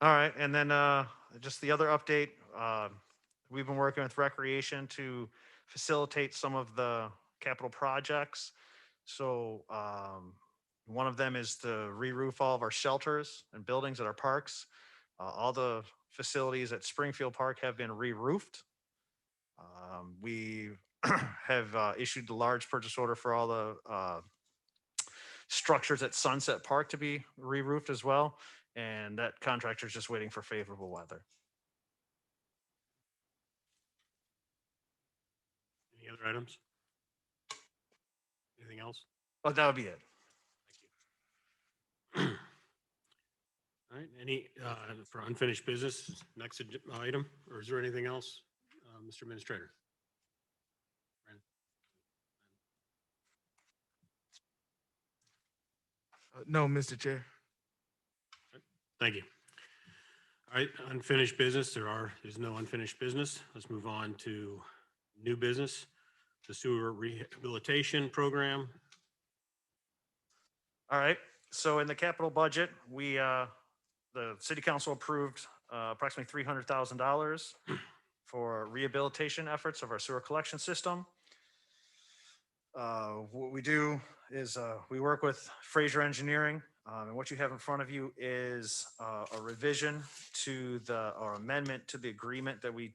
All right, and then just the other update. We've been working with Recreation to facilitate some of the capital projects. So one of them is to re-roof all of our shelters and buildings at our parks. All the facilities at Springfield Park have been re-roofed. We have issued the large purchase order for all the structures at Sunset Park to be re-roofed as well, and that contractor is just waiting for favorable weather. Any other items? Anything else? Oh, that would be it. Thank you. All right, any, for unfinished business, next item, or is there anything else, Mr. Administrator? Brandon? No, Mr. Chair. Thank you. All right, unfinished business, there's no unfinished business. Let's move on to new business, the sewer rehabilitation program. All right. So in the capital budget, the city council approved approximately $300,000 for rehabilitation efforts of our sewer collection system. What we do is we work with Fraser Engineering, and what you have in front of you is a revision to the or amendment to the agreement that we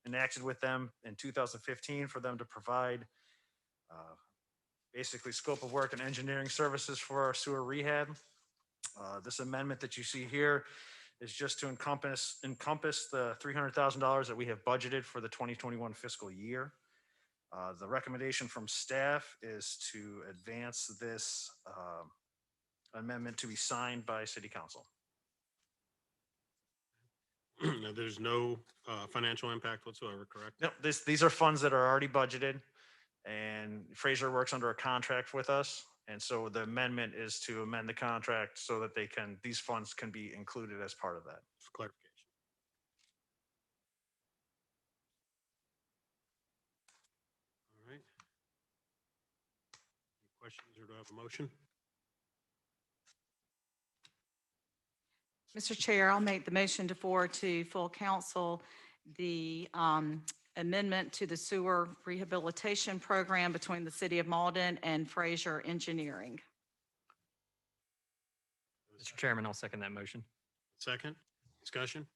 enacted with them in 2015 for them to provide basically scope of work and engineering services for our sewer rehab. This amendment that you see here is just to encompass the $300,000 that we have budgeted for the 2021 fiscal year. The recommendation from staff is to advance this amendment to be signed by City Council. Now, there's no financial impact whatsoever, correct? No, these are funds that are already budgeted, and Fraser works under a contract with us. And so the amendment is to amend the contract so that these funds can be included as part of that. For clarification. All right. Any questions, or do I have a motion? Mr. Chair, I'll make the motion to forward to full council the amendment to the sewer rehabilitation program between the city of Mauldin and Fraser Engineering. Mr. Chairman, I'll second that motion. Second, discussion?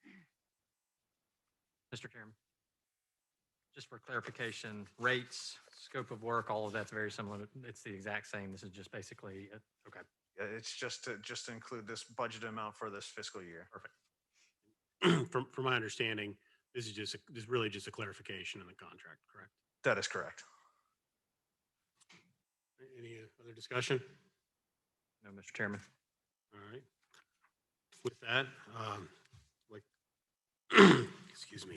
Mr. Chairman, just for clarification, rates, scope of work, all of that's very similar. It's the exact same. This is just basically, okay, It's just to include this budget amount for this fiscal year. Perfect. From my understanding, this is really just a clarification in the contract, correct? That is correct. Any other discussion? no, Mr. Chairman. All right. With that, like, excuse me.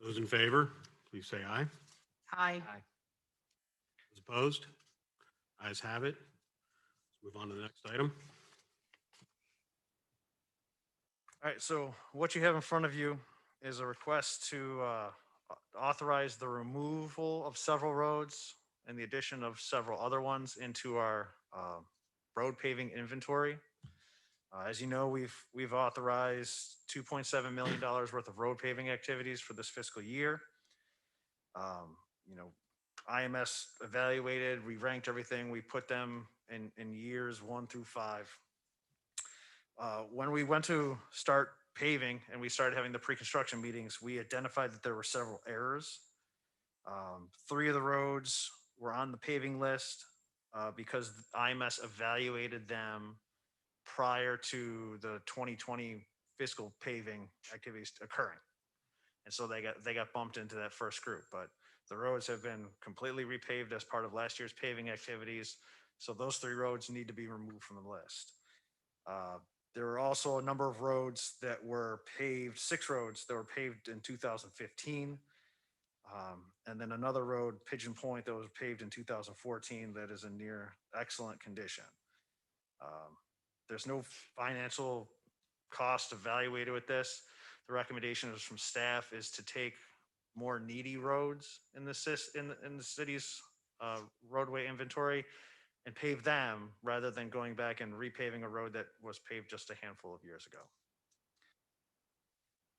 Those in favor, please say aye. Aye. Aye. Those opposed? Ayes have it. Let's move on to the next item. All right, so what you have in front of you is a request to authorize the removal of several roads and the addition of several other ones into our road paving inventory. As you know, we've authorized $2.7 million worth of road paving activities for this fiscal year. You know, IMS evaluated, we ranked everything, we put them in years 1 through 5. When we went to start paving and we started having the pre-construction meetings, we identified that there were several errors. 3 of the roads were on the paving list because IMS evaluated them prior to the 2020 fiscal paving activities occurring. And so they got bumped into that first group, but the roads have been completely repaved as part of last year's paving activities. So those 3 roads need to be removed from the list. There were also a number of roads that were paved, 6 roads that were paved in 2015. And then another road, Pigeon Point, that was paved in 2014 that is in near excellent condition. There's no financial cost evaluated with this. The recommendation is from staff is to take more needy roads in the city's roadway inventory and pave them rather than going back and repaving a road that was paved just a handful of years ago.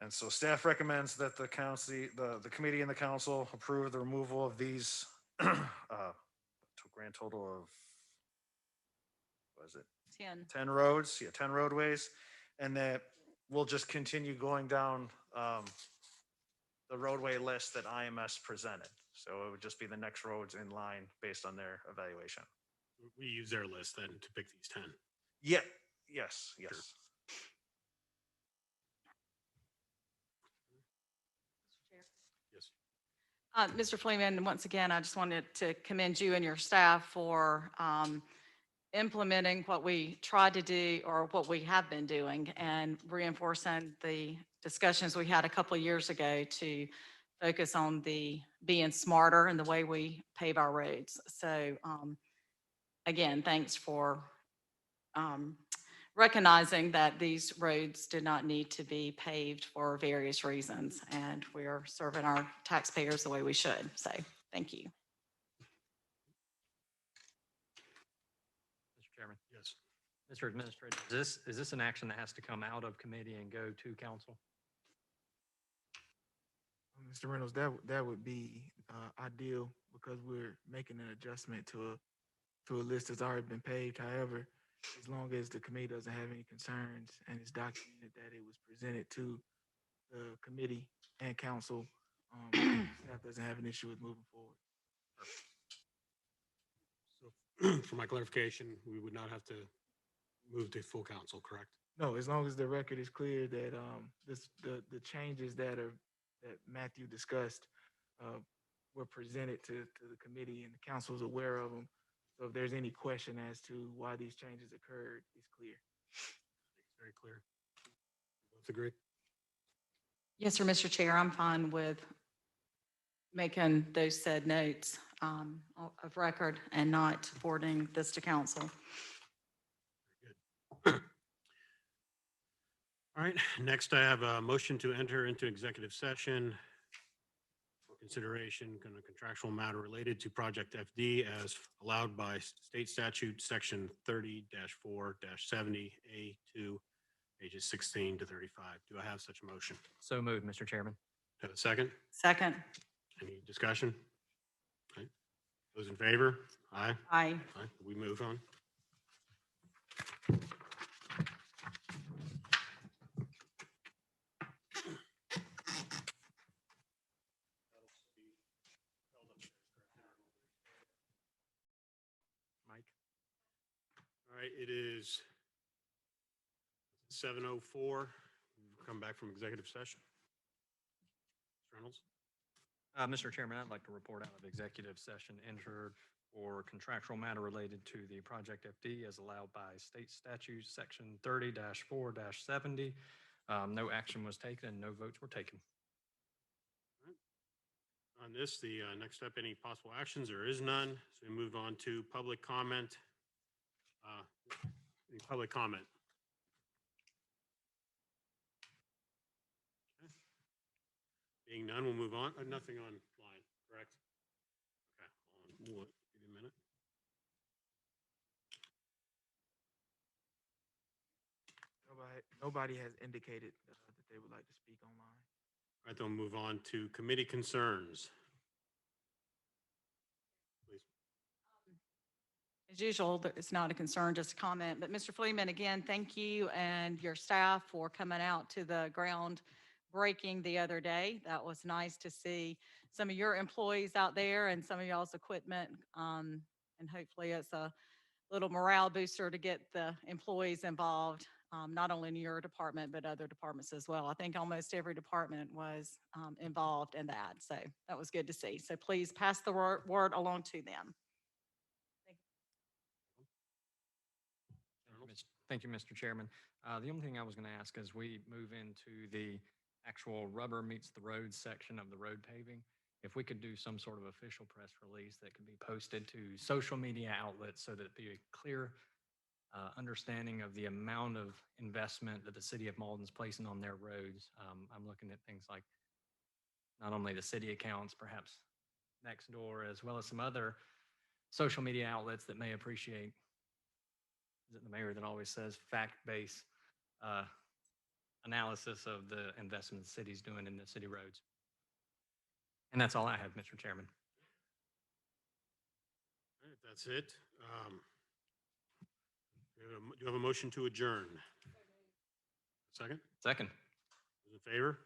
And so staff recommends that the council, the committee and the council approve the removal of these to a grand total of, what is it, 10. 10 roads, yeah, 10 roadways, and that we'll just continue going down the roadway list that IMS presented. So it would just be the next roads in line based on their evaluation. We use their list then to pick these 10. Yeah, yes, yes. Yes. Mr. Freeman, once again, I just wanted to commend you and your staff for implementing what we tried to do or what we have been doing and reinforcing the discussions we had a couple of years ago to focus on the being smarter in the way we pave our roads. So again, thanks for recognizing that these roads did not need to be paved for various reasons, and we are serving our taxpayers the way we should. So thank you. Mr. Chairman. Yes. Mr. Administrator, is this an action that has to come out of committee and go to council? Mr. Reynolds, that would be ideal because we're making an adjustment to a list that's already been paved. However, as long as the committee doesn't have any concerns and it's documented that it was presented to the committee and council, staff doesn't have an issue with moving forward. So for my clarification, we would not have to move to full council, correct? No, as long as the record is clear that the changes that Matthew discussed were presented to the committee and the council is aware of them. So if there's any question as to why these changes occurred, it's clear. Very clear. Both agree? Yes, sir, Mr. Chair, I'm fine with making those said notes of record and not forwarding this to council. All right, next I have a motion to enter into executive session for consideration on a contractual matter related to Project FD as allowed by state statute, section 30-4-70A2, pages 16 to 35. Do I have such a motion? So moved, Mr. Chairman. Do I have a second? Second. Any discussion? All right. Those in favor? Aye. Aye. Aye. We move on. Mike? All right, it is 7:04. We've come back from executive session. Mr. Reynolds? Mr. Chairman, I'd like to report out of executive session entered for contractual matter related to the Project FD as allowed by state statute, section 30-4-70. No action was taken and no votes were taken. On this, the next step, any possible actions? There is none. So we move on to public comment. Any public comment? Okay. Being none, we'll move on. Nothing online, correct? Okay, hold on. We'll give you a minute. Nobody has indicated that they would like to speak online. All right, then we'll move on to committee concerns. Please. As usual, it's not a concern, just a comment. But Mr. Freeman, again, thank you and your staff for coming out to the ground breaking the other day. That was nice to see some of your employees out there and some of y'all's equipment. And hopefully it's a little morale booster to get the employees involved, not only in your department, but other departments as well. I think almost every department was involved in that. So that was good to see. So please pass the word along to them. Thank you, Mr. Chairman. The only thing I was going to ask as we move into the actual rubber meets the road section of the road paving, if we could do some sort of official press release that could be posted to social media outlets so that it'd be a clear understanding of the amount of investment that the city of Mauldin is placing on their roads. I'm looking at things like not only the city accounts, perhaps next door, as well as some other social media outlets that may appreciate, is it the mayor that always says fact-based uh, analysis of the investment the city's doing in the city roads. And that's all I have, Mr. Chairman. All right, that's it. Do you have a motion to adjourn? Second? Second. Those in favor?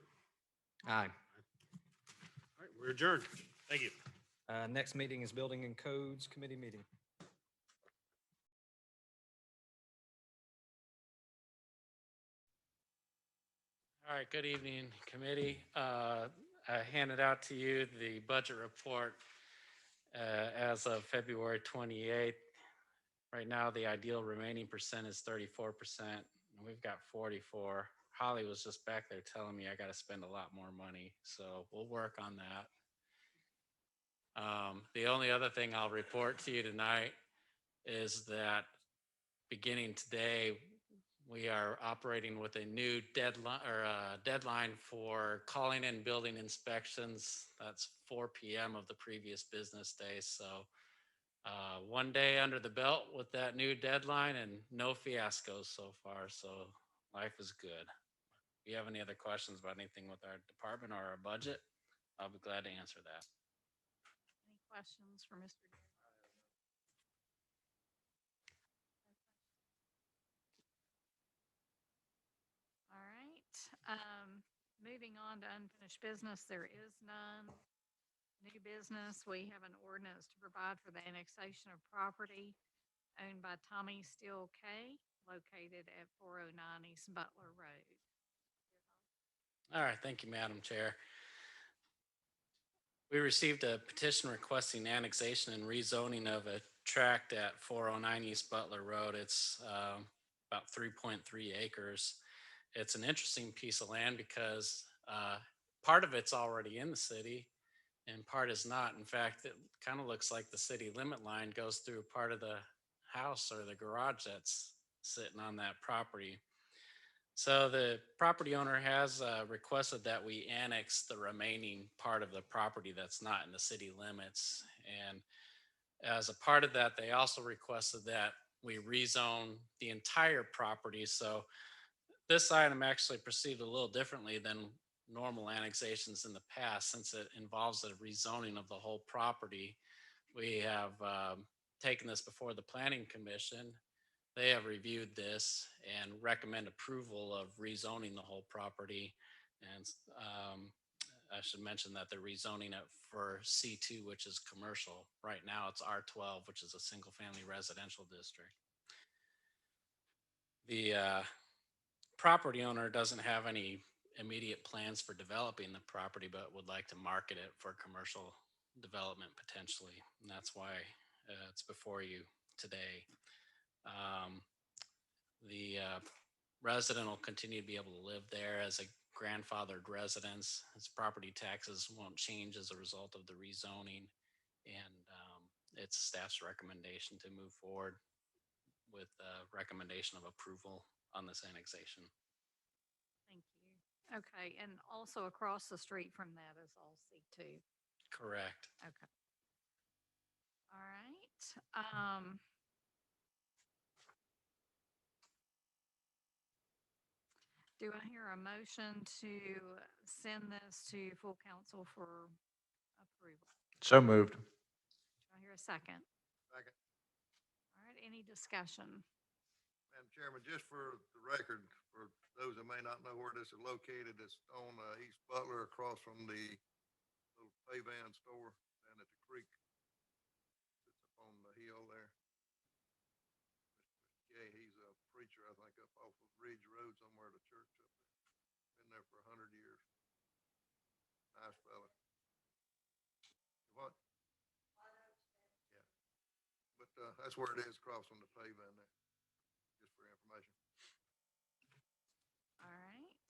Aye. All right, we're adjourned. Thank you. Next meeting is Building and Codes Committee meeting. All right, good evening, committee. I handed out to you the budget report as of February 28th. Right now, the ideal remaining percent is 34%. And we've got 44. Holly was just back there telling me I got to spend a lot more money, so we'll work on that. The only other thing I'll report to you tonight is that beginning today, we are operating with a new deadline for calling in building inspections. That's 4 p.m. of the previous business day. So one day under the belt with that new deadline and no fiascos so far. So life is good. If you have any other questions about anything with our department or our budget, I'll be glad to answer that. Any questions for Mr. Gary? All right, moving on to unfinished business, there is none. New business, we have an ordinance to provide for the annexation of property owned by Tommy Steele K, located at 409 East Butler Road. All right, thank you, Madam Chair. We received a petition requesting annexation and rezoning of a tract at 409 East Butler Road. It's about 3.3 acres. It's an interesting piece of land because part of it's already in the city and part is not. In fact, it kind of looks like the city limit line goes through part of the house or the garage that's sitting on that property. So the property owner has requested that we annex the remaining part of the property that's not in the city limits. And as a part of that, they also requested that we rezone the entire property. So this item actually proceeded a little differently than normal annexations in the past, since it involves a rezoning of the whole property. We have taken this before the Planning Commission. They have reviewed this and recommend approval of rezoning the whole property. And I should mention that they're rezoning it for C2, which is commercial. Right now it's R12, which is a single family residential district. The property owner doesn't have any immediate plans for developing the property, but would like to market it for commercial development potentially. And that's why it's before you today. The resident will continue to be able to live there as a grandfathered residence. His property taxes won't change as a result of the rezoning. And it's staff's recommendation to move forward with recommendation of approval on this annexation. Thank you. Okay, and also across the street from that is all C2. Correct. Okay. All right. Do I hear a motion to send this to full council for approval? So moved. Do I hear a second? Second. All right, any discussion? Madam Chairman, just for the record, for those that may not know where this is located, it's on East Butler across from the little pay-van store down at the creek. It's up on the hill there. Mr. Gay, he's a preacher, I think, up off of Ridge Road somewhere at a church up there. Been there for 100 years. Nice fella. What? Yeah. But that's where it is, across from the pay-van there. Just for information. All right.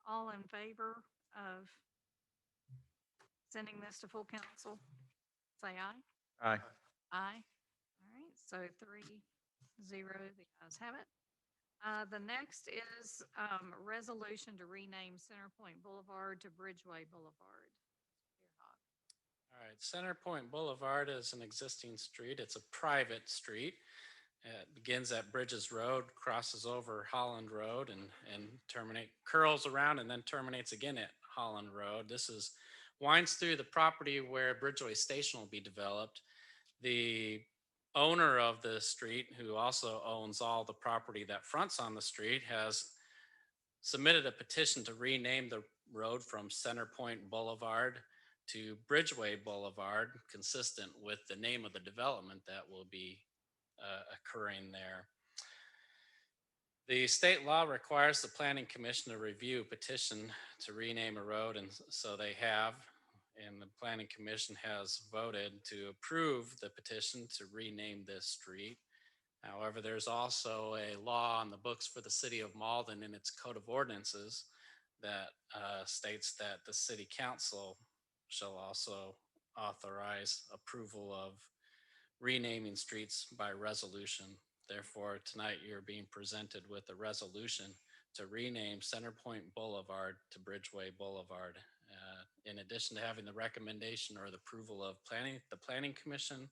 All in favor of sending this to full council? Say aye. Aye. Aye. All right, so 3-0, the ayes have it. The next is resolution to rename Centerpoint Boulevard to Bridgeway Boulevard. All right, right, Center Point Boulevard is an existing street. It's a private street. It begins at Bridges Road, crosses over Holland Road and curls around and then terminates again at Holland Road. Winds through the property where Bridgeway Station will be developed. The owner of the street, who also owns all the property that fronts on the street, has submitted a petition to rename the road from Center Point Boulevard to Bridgeway Boulevard, consistent with the name of the development that will be occurring there. The state law requires the planning commission to review a petition to rename a road, and so they have. And the planning commission has voted to approve the petition to rename this street. However, there's also a law on the books for the city of Mauldin in its code of ordinances that states that the city council shall also authorize approval of renaming streets by resolution. Therefore, tonight you're being presented with a resolution to rename Center Point Boulevard to Bridgeway Boulevard. In addition to having the recommendation or the approval of the planning commission,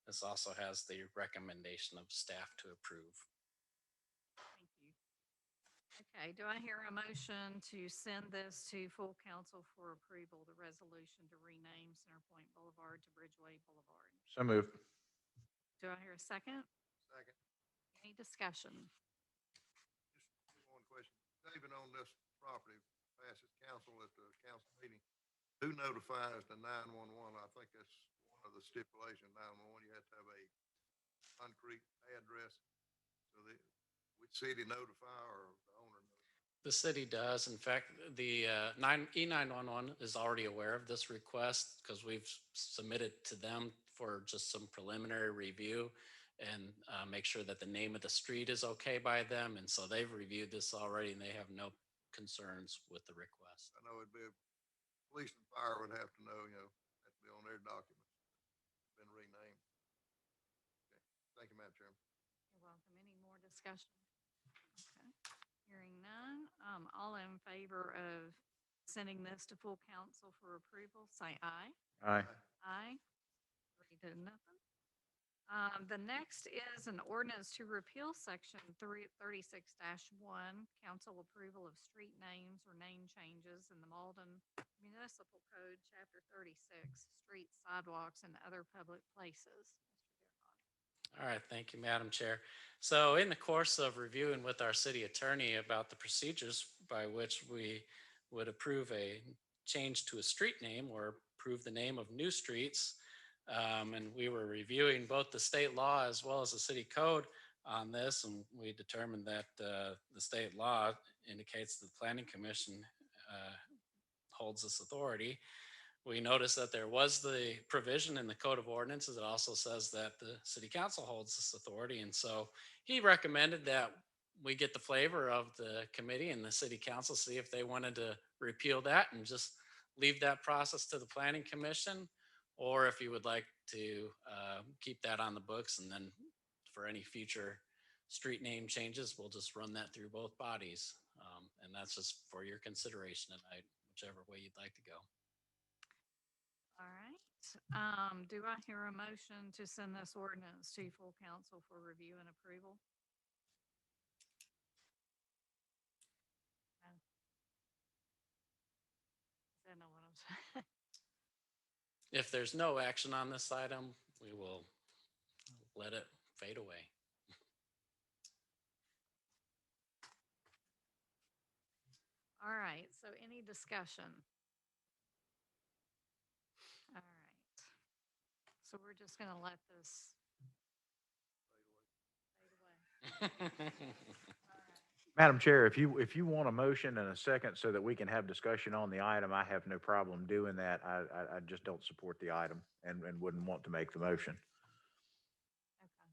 this also has the recommendation of staff to approve. Thank you. Okay, do I hear a motion to send this to full council for approval, the resolution to rename Center Point Boulevard to Bridgeway Boulevard? So moved. Do I hear a second? Second. Any discussion? Just one question. David, on this property, passes council at the council meeting, who notifies the 911? I think that's one of the stipulations, 911, you have to have a concrete address. So which city notify or the owner notify? The city does. In fact, the E911 is already aware of this request because we've submitted to them for just some preliminary review and make sure that the name of the street is okay by them. And so they've reviewed this already and they have no concerns with the request. I know it'd be, police and fire would have to know, have to be on their documents. Been renamed. Okay. Thank you, Madam Chairman. You're welcome. Any more discussion? Okay. Hearing none, all in favor of sending this to full council for approval, say aye. Aye. Aye. 3 to nothing. The next is an ordinance to repeal section 36-1, council approval of street names or name changes in the Mauldin Municipal Code, Chapter 36, streets, sidewalks, and other public places. All right, thank you, Madam Chair. So in the course of reviewing with our city attorney about the procedures by which we would approve a change to a street name or approve the name of new streets, and we were reviewing both the state law as well as the city code on this, and we determined that the state law indicates the planning commission holds this authority. We noticed that there was the provision in the code of ordinances that also says that the city council holds this authority. And so he recommended that we get the flavor of the committee and the city council, see if they wanted to repeal that and just leave that process to the planning commission, or if you would like to keep that on the books, and then for any future street name changes, we'll just run that through both bodies. And that's just for your consideration tonight, whichever way you'd like to go. All right. Do I hear a motion to send this ordinance to full council for review and approval? No. Is that not what I'm saying? If there's no action on this item, we will let it fade away. All right, so any discussion? All right. So we're just gonna let this fade away. Madam Chair, if you want a motion and a second so that we can have discussion on the item, I have no problem doing that. I just don't support the item and wouldn't want to make the motion. Okay.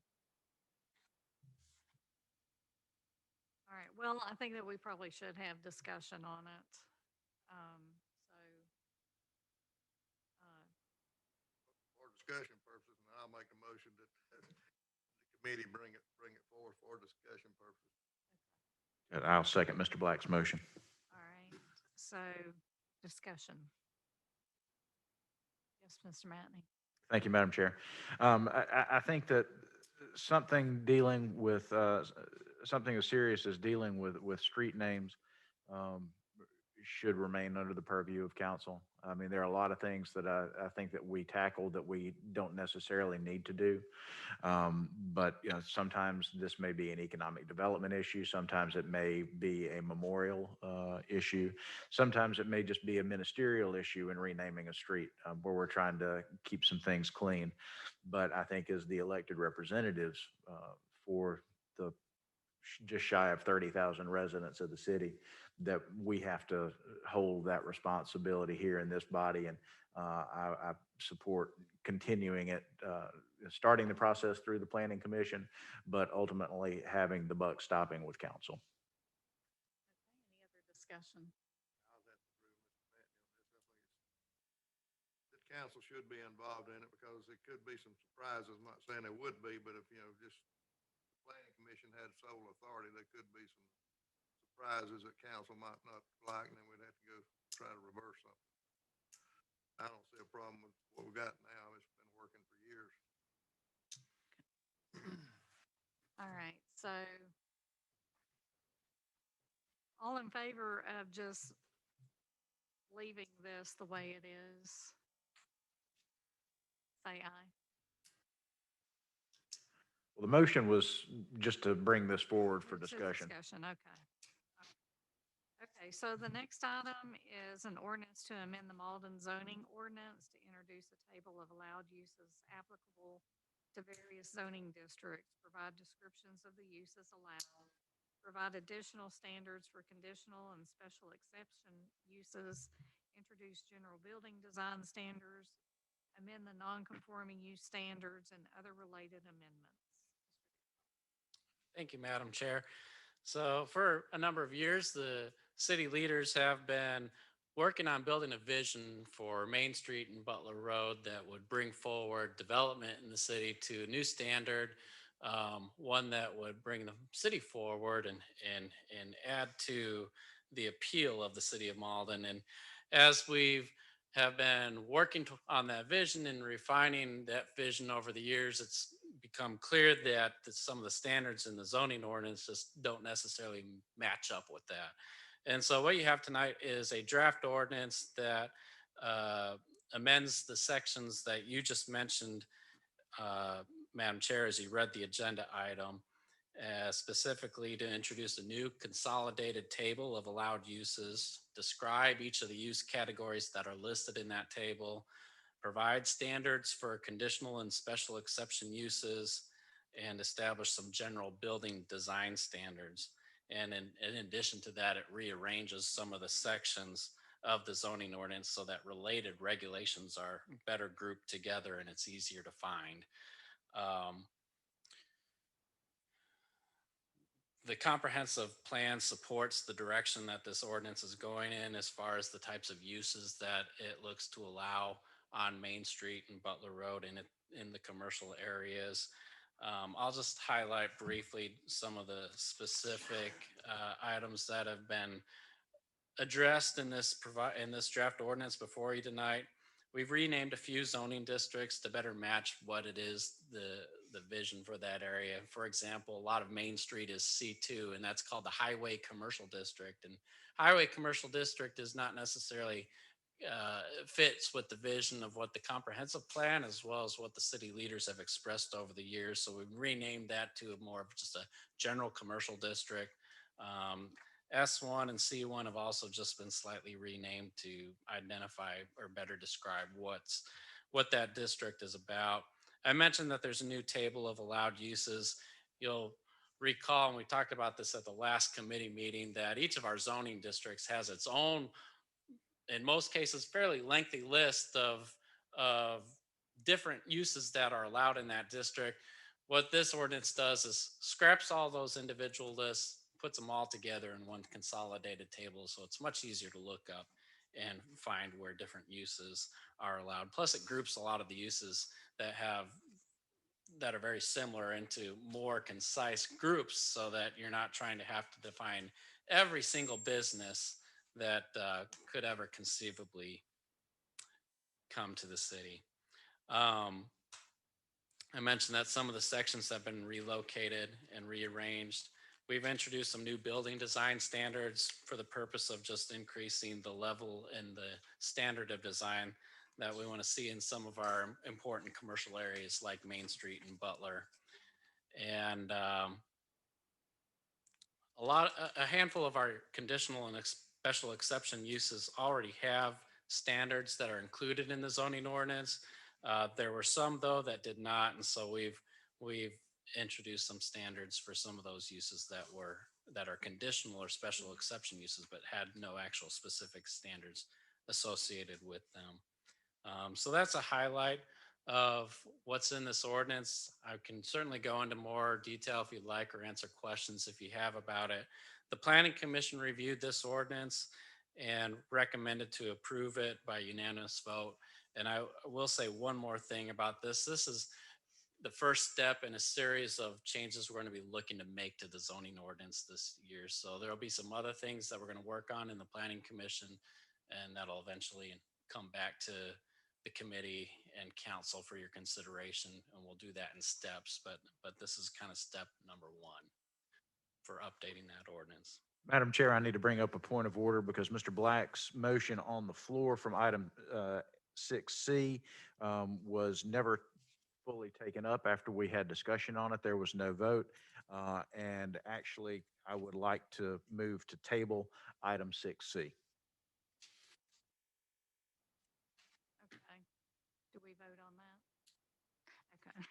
All right, well, I think that we probably should have discussion on it. For discussion purposes, and I'll make a motion that the committee bring it forward for discussion purposes. And I'll second Mr. Black's motion. All right, so discussion. Yes, Mr. Matney. Thank you, Madam Chair. I think that something dealing with, something as serious as dealing with street names, um, should remain under the purview of council. I mean, there are a lot of things that I think that we tackle that we don't necessarily need to do. But, you know, sometimes this may be an economic development issue. Sometimes it may be a memorial issue. Sometimes it may just be a ministerial issue in renaming a street where we're trying to keep some things clean. But I think as the elected representatives for the just shy of 30,000 residents of the city, that we have to hold that responsibility here in this body. And I support continuing it, starting the process through the planning commission, but ultimately having the buck stopping with council. Okay, any other discussion? I'll have to agree with Mr. Matney on this. I think the council should be involved in it because it could be some surprises. I'm not saying there would be, but if, you know, just the planning commission had sole authority, there could be some surprises that council might not like, and then we'd have to go try to reverse something. I don't see a problem with what we got now. It's been working for years. All right, so all in favor of just leaving this the way it is? Say aye. Well, the motion was just to bring this forward for It's a discussion. Discussion, okay. Okay, so the next item is an ordinance to amend the Mauldin zoning ordinance to introduce a table of allowed uses applicable to various zoning districts, provide descriptions of the uses allowed, provide additional standards for conditional and special exception uses, introduce general building design standards, amend the non-conforming use standards, and other related amendments. Thank you, Madam Chair. So for a number of years, the city leaders have been working on building a vision for Main Street and Butler Road that would bring forward development in the city to a new standard, one that would bring the city forward and add to the appeal of the city of Malden. And as we've have been working on that vision and refining that vision over the years, it's become clear that some of the standards in the zoning ordinance just don't necessarily match up with that. And so what you have tonight is a draft ordinance that amends the sections that you just mentioned, uh, Madam Chair, as you read the agenda item, specifically to introduce a new consolidated table of allowed uses, describe each of the use categories that are listed in that table, provide standards for conditional and special exception uses, and establish some general building design standards. And in addition to that, it rearranges some of the sections of the zoning ordinance so that related regulations are better grouped together and it's easier to find. Um, the comprehensive plan supports the direction that this ordinance is going in as far as the types of uses that it looks to allow on Main Street and Butler Road and in the commercial areas. I'll just highlight briefly some of the specific items that have been addressed in this draft ordinance before you tonight. We've renamed a few zoning districts to better match what it is, the vision for that area. For example, a lot of Main Street is C2, and that's called the Highway Commercial District. And Highway Commercial District is not necessarily fits with the vision of what the comprehensive plan as well as what the city leaders have expressed over the years. So we've renamed that to more of just a general commercial district. S1 and C1 have also just been slightly renamed to identify or better describe what that district is about. I mentioned that there's a new table of allowed uses. You'll recall, and we talked about this at the last committee meeting, that each of our zoning districts has its own, in most cases, fairly lengthy list of different uses that are allowed in that district. What this ordinance does is scraps all those individual lists, puts them all together in one consolidated table. So it's much easier to look up and find where different uses are allowed. Plus, it groups a lot of the uses that are very similar into more concise groups so that you're not trying to have to define every single business that could ever conceivably come to the city. Um, I mentioned that some of the sections have been relocated and rearranged. We've introduced some new building design standards for the purpose of just increasing the level and the standard of design that we want to see in some of our important commercial areas like Main Street and Butler. And a handful of our conditional and special exception uses already have standards that are included in the zoning ordinance. There were some though that did not, and so we've introduced some standards for some of those uses that are conditional or special exception uses, but had no actual specific standards associated with them. So that's a highlight of what's in this ordinance. I can certainly go into more detail if you'd like or answer questions if you have about it. The Planning Commission reviewed this ordinance and recommended to approve it by unanimous vote. And I will say one more thing about this. This is the first step in a series of changes we're going to be looking to make to the zoning ordinance this year. So there'll be some other things that we're going to work on in the Planning Commission, and that'll eventually come back to the committee and council for your consideration, and we'll do that in steps. But this is kind of step number one for updating that ordinance. Madam Chair, I need to bring up a point of order because Mr. Black's motion on the floor from item 6C was never fully taken up after we had discussion on it. There was no vote. And actually, I would like to move to table item 6C. Okay. Do we vote on that? Okay.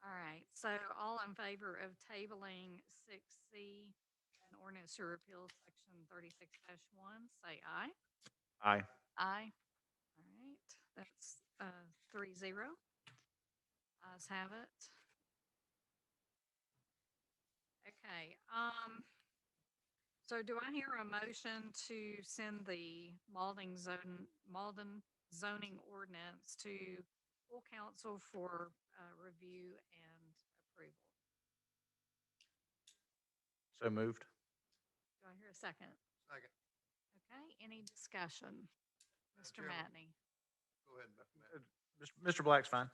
All right. So all in favor of tabling 6C, an ordinance to repeal section 36-1, say aye. Aye. Aye. All right. That's 3-0. Ayes have it. Okay. So do I hear a motion to send the Mauldin zoning ordinance to full council for review and approval? So moved. Do I hear a second? Second. Okay, any discussion? Mr. Chairman. Matney? Go ahead, Mr. Matt. Mr. Black's fine.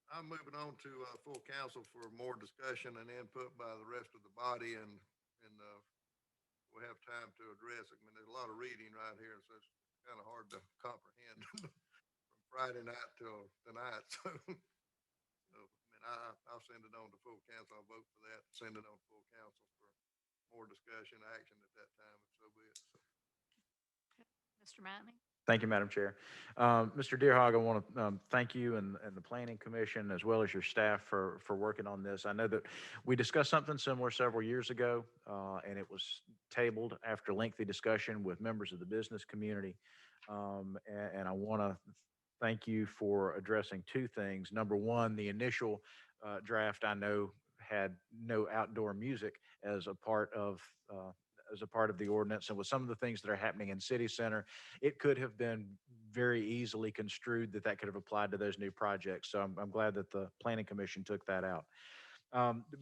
I'm moving on to full council for more discussion and input by the rest of the body, and we'll have time to address it. I mean, there's a lot of reading right here, so it's kind of hard to comprehend from Friday night till tonight. So, I mean, I'll send it on to full council. I'll vote for that. Send it on to full council for more discussion, action at that time, if so be it. Mr. Matney? Thank you, Madam Chair. Mr. Deerhog, I want to thank you and the Planning Commission as well as your staff for working on this. I know that we discussed something similar several years ago, and it was tabled after lengthy discussion with members of the business community. And I want to thank you for addressing two things. Number one, the initial draft I know had no outdoor music as a part of the ordinance, and with some of the things that are happening in city center, it could have been very easily construed that that could have applied to those new projects. So I'm glad that the Planning Commission took that out.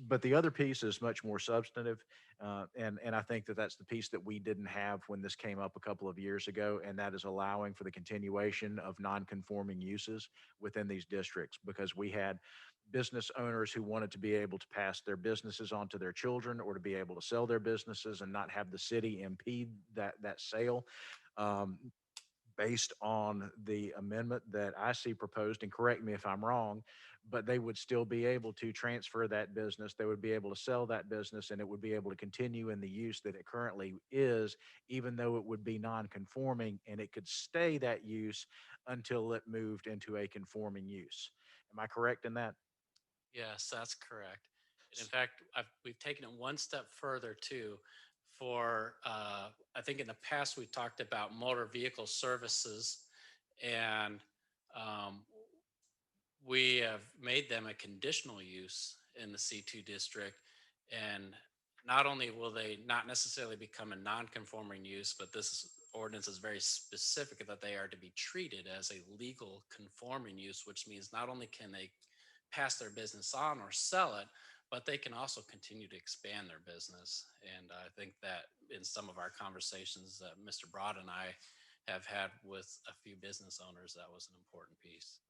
But the other piece is much more substantive, and I think that that's the piece that we didn't have when this came up a couple of years ago, and that is allowing for the continuation of non-conforming uses within these districts, because we had business owners who wanted to be able to pass their businesses on to their children or to be able to sell their businesses and not have the city impede that sale. Based on the amendment that I see proposed, and correct me if I'm wrong, but they would still be able to transfer that business. They would be able to sell that business, and it would be able to continue in the use that it currently is, even though it would be non-conforming, and it could stay that use until it moved into a conforming use. Am I correct in that? Yes, that's correct. And in fact, we've taken it one step further too. I think in the past, we talked about motor vehicle services, and um, we have made them a conditional use in the C2 district. And not only will they not necessarily become a non-conforming use, but this ordinance is very specific that they are to be treated as a legal conforming use, which means not only can they pass their business on or sell it, but they can also continue to expand their business. And I think that in some of our conversations, Mr. Broad and I have had with a few business owners, that was an important piece.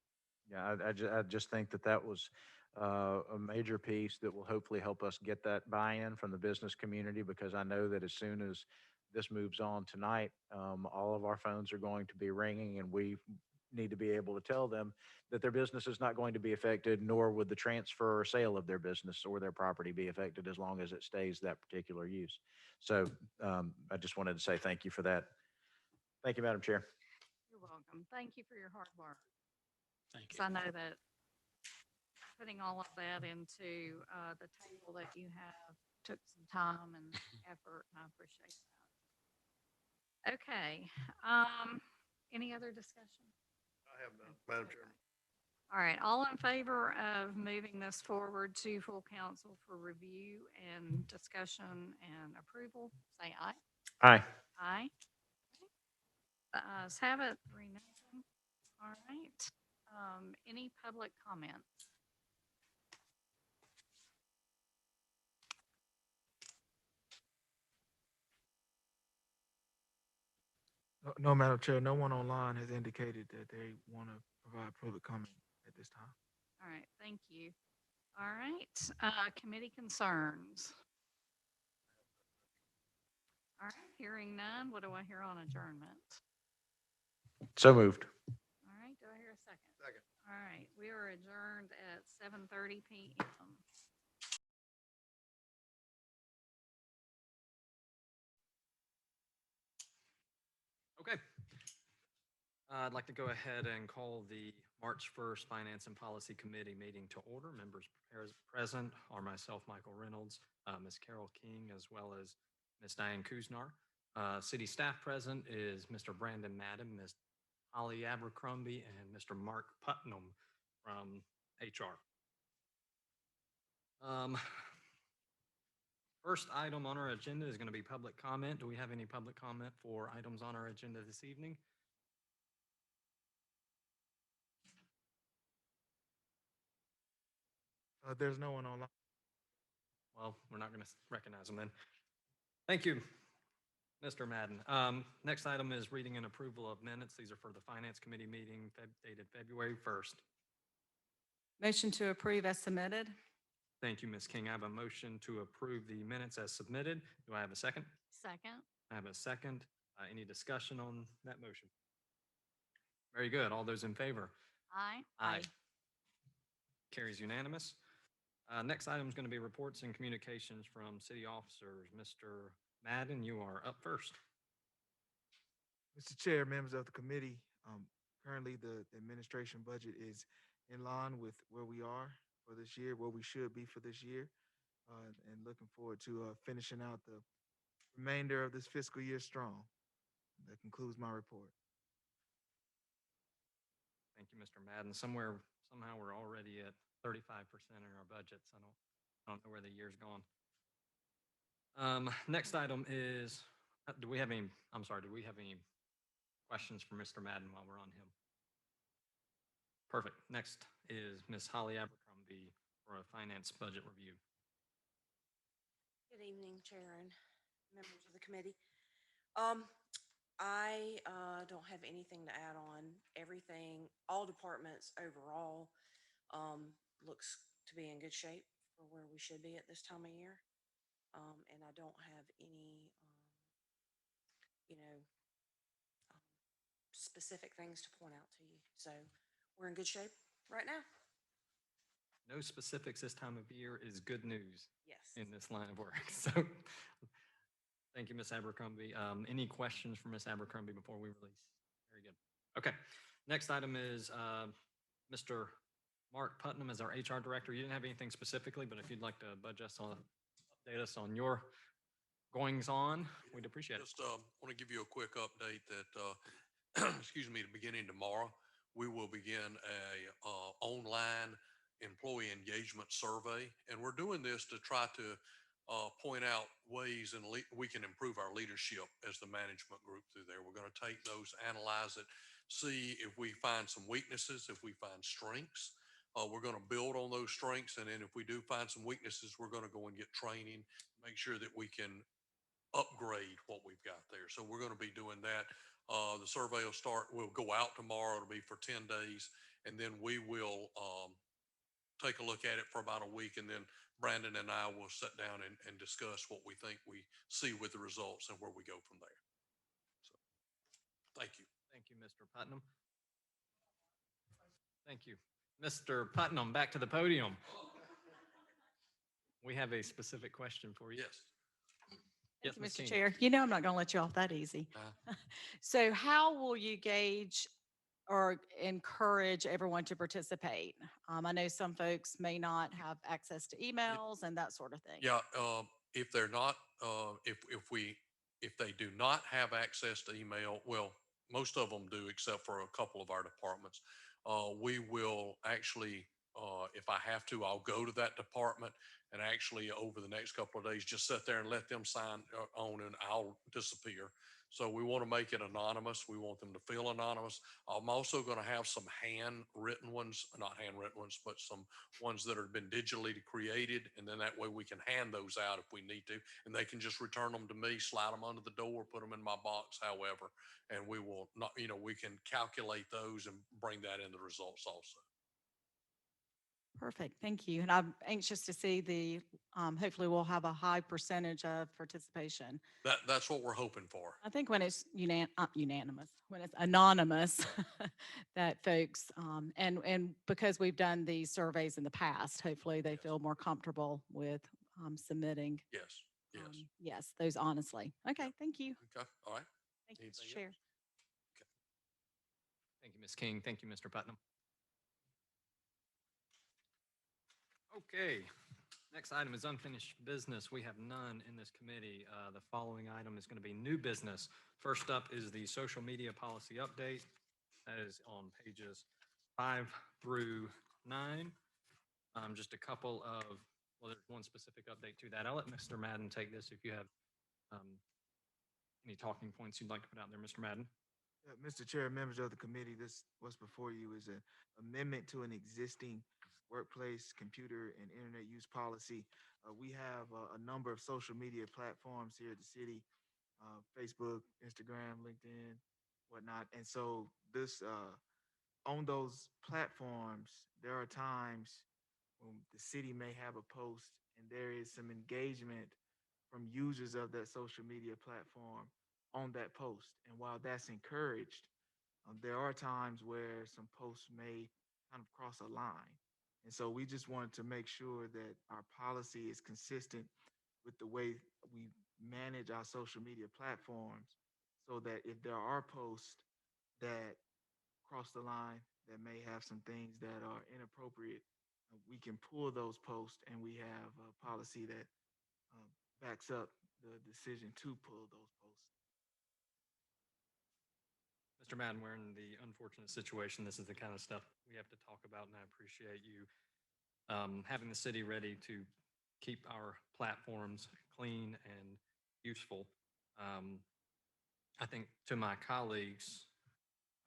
Yeah, I just think that that was a major piece that will hopefully help us get that buy-in from the business community, because I know that as soon as this moves on tonight, all of our phones are going to be ringing, and we need to be able to tell them that their business is not going to be affected, nor would the transfer or sale of their business or their property be affected, as long as it stays that particular use. So I just wanted to say thank you for that. Thank you, Madam Chair. You're welcome. Thank you for your hard work. Thank 'Cause you. I know that putting all of that into the table that you have took some time and effort, and I appreciate that. Okay, any other discussion? I have none, Madam Chairman. All right, all in favor of moving this forward to full council for review and discussion and approval, say aye. Aye. Aye. The ayes have it, 3-0. All right. Any public comments? No, Madam Chair, no one online has indicated that they want to provide public comment at this time. All right, thank you. All right, committee concerns. All right, hearing none, what do I hear on adjournment? So moved. All right, do I hear a second? Second. All right, we are adjourned at 7:30 PM. Okay. I'd like to go ahead and call the March 1st Finance and Policy Committee meeting to order. Members present are myself, Michael Reynolds, Ms. Carol King, as well as Ms. Diane Kuznar. City staff present is Mr. Brandon Madden, Ms. Holly Abercrombie, and Mr. Mark Putnam from HR. First item on our agenda is going to be public comment. Do we have any public comment for items on our agenda this evening? There's no one online. Well, we're not going to recognize them then. Thank you, Mr. Madden. Next item is reading and approval of minutes. These are for the Finance Committee meeting dated February 1st. Motion to approve as submitted. Thank you, Ms. King. I have a motion to approve the minutes as submitted. Do I have a second? Second. I have a second. Any discussion on that motion? Very good. All those in favor? Aye. Aye. Carries unanimous. Next item is going to be reports and communications from city officers. Mr. Madden, you are up first. Mr. Chair, members of the committee, currently the administration budget is in line with where we are for this year, where we should be for this year, and looking forward to finishing out the remainder of this fiscal year strong. That concludes my report. Thank you, Mr. Madden. Somehow we're already at 35% in our budgets. I don't know where the year's gone. Next item is, do we have any questions for Mr. Madden while we're on him? Perfect. Next is Ms. Holly Abercrombie for a finance budget review. Good evening, Chair and members of the committee. I don't have anything to add on. Everything, all departments overall looks to be in good shape for where we should be at this time of year. And I don't have any, specific things to point out to you. So we're in good shape right now. No specifics this time of year is good news Yes. in this line of work. So thank you, Ms. Abercrombie. Any questions for Ms. Abercrombie before we release? Very good. Okay. Next item is Mr. Mark Putnam as our HR director. You didn't have anything specifically, but if you'd like to update us on your goings on, we'd appreciate it. Just want to give you a quick update that, excuse me, beginning tomorrow, we will begin a online employee engagement survey. And we're doing this to try to point out ways we can improve our leadership as the management group through there. We're going to take those, analyze it, see if we find some weaknesses, if we find strengths. We're going to build on those strengths. And then if we do find some weaknesses, we're going to go and get training, make sure that we can upgrade what we've got there. So we're going to be doing that. The survey will go out tomorrow. It'll be for 10 days. And then we will, take a look at it for about a week, and then Brandon and I will sit down and discuss what we think we see with the results and where we go from there. So, thank you. Thank you, Mr. Putnam. Thank you. Mr. Putnam, back to the podium. We have a specific question for you. Yes. Yes, Thank you, Ms. Mr. King. Chair. You know I'm not going to let you off that easy. So how will you gauge or encourage everyone to participate? I know some folks may not have access to emails and that sort of thing. Yeah, if they're not, if they do not have access to email, well, most of them do, except for a couple of our departments. We will actually, if I have to, I'll go to that department and actually over the next couple of days, just sit there and let them sign on, and I'll disappear. So we want to make it anonymous. We want them to feel anonymous. I'm also going to have some handwritten ones, not handwritten ones, but some ones that have been digitally created. And then that way we can hand those out if we need to, and they can just return them to me, slide them under the door, put them in my box, however, and we will not, we can calculate those and bring that in the results also. Perfect. Thank you. And I'm anxious to see hopefully we'll have a high percentage of participation. That's what we're hoping for. I think when it's unanimous, when it's anonymous, that folks, and because we've done these surveys in the past, hopefully they Yes. feel more comfortable with submitting. Yes, yes. Yes, those honestly. Okay, thank you. Okay, all right. Thank you, Anything Mr. Chair. else? Thank you, Ms. King. Thank you, Mr. Putnam. Okay, next item is unfinished business. We have none in this committee. The following item is going to be new business. First up is the social media policy update. That is on pages 5 through 9. Just a couple of, well, there's one specific update to that. I'll let Mr. Madden take this if you have any talking points you'd like to put out there, Mr. Madden. Mr. Chair, members of the committee, what's before you is an amendment to an existing workplace computer and internet use policy. We have a number of social media platforms here at the city, Facebook, Instagram, LinkedIn, whatnot. And so on those platforms, there are times when the city may have a post and there is some engagement from users of that social media platform on that post. And while that's encouraged, there are times where some posts may kind of cross a line. And so we just wanted to make sure that our policy is consistent with the way we manage our social media platforms, so that if there are posts that cross the line that may have some things that are inappropriate, we can pull those posts, and we have a policy that backs up the decision to pull those posts. Mr. Madden, we're in the unfortunate situation. This is the kind of stuff we have to talk about, and I appreciate you having the city ready to keep our platforms clean and useful. I think to my colleagues,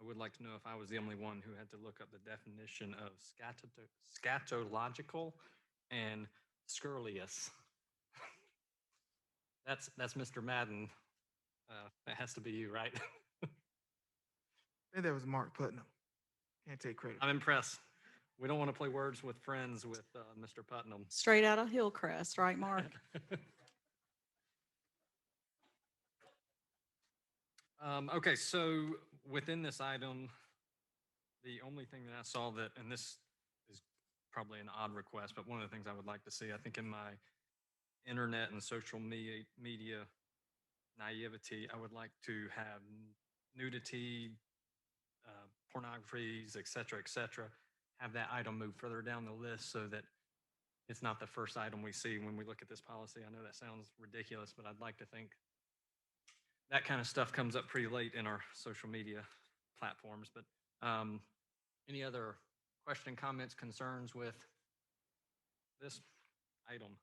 I would like to know if I was the only one who had to look up the definition of scatological and scurrilous. That's Mr. Madden. That has to be you, right? I think that was Mark Putnam. Can't take credit. I'm impressed. We don't want to play words with friends with Mr. Putnam. Straight out of Hillcrest, right, Mark? Okay, so within this item, the only thing that I saw that, and this is probably an odd request, but one of the things I would like to see, I think in my internet and social media naivety, I would like to have nudity, pornographies, et cetera, have that item move further down the list so that it's not the first item we see when we look at this policy. I know that sounds ridiculous, but I'd like to think that kind of stuff comes up pretty late in our social media platforms. But any other question, comments, concerns with this item?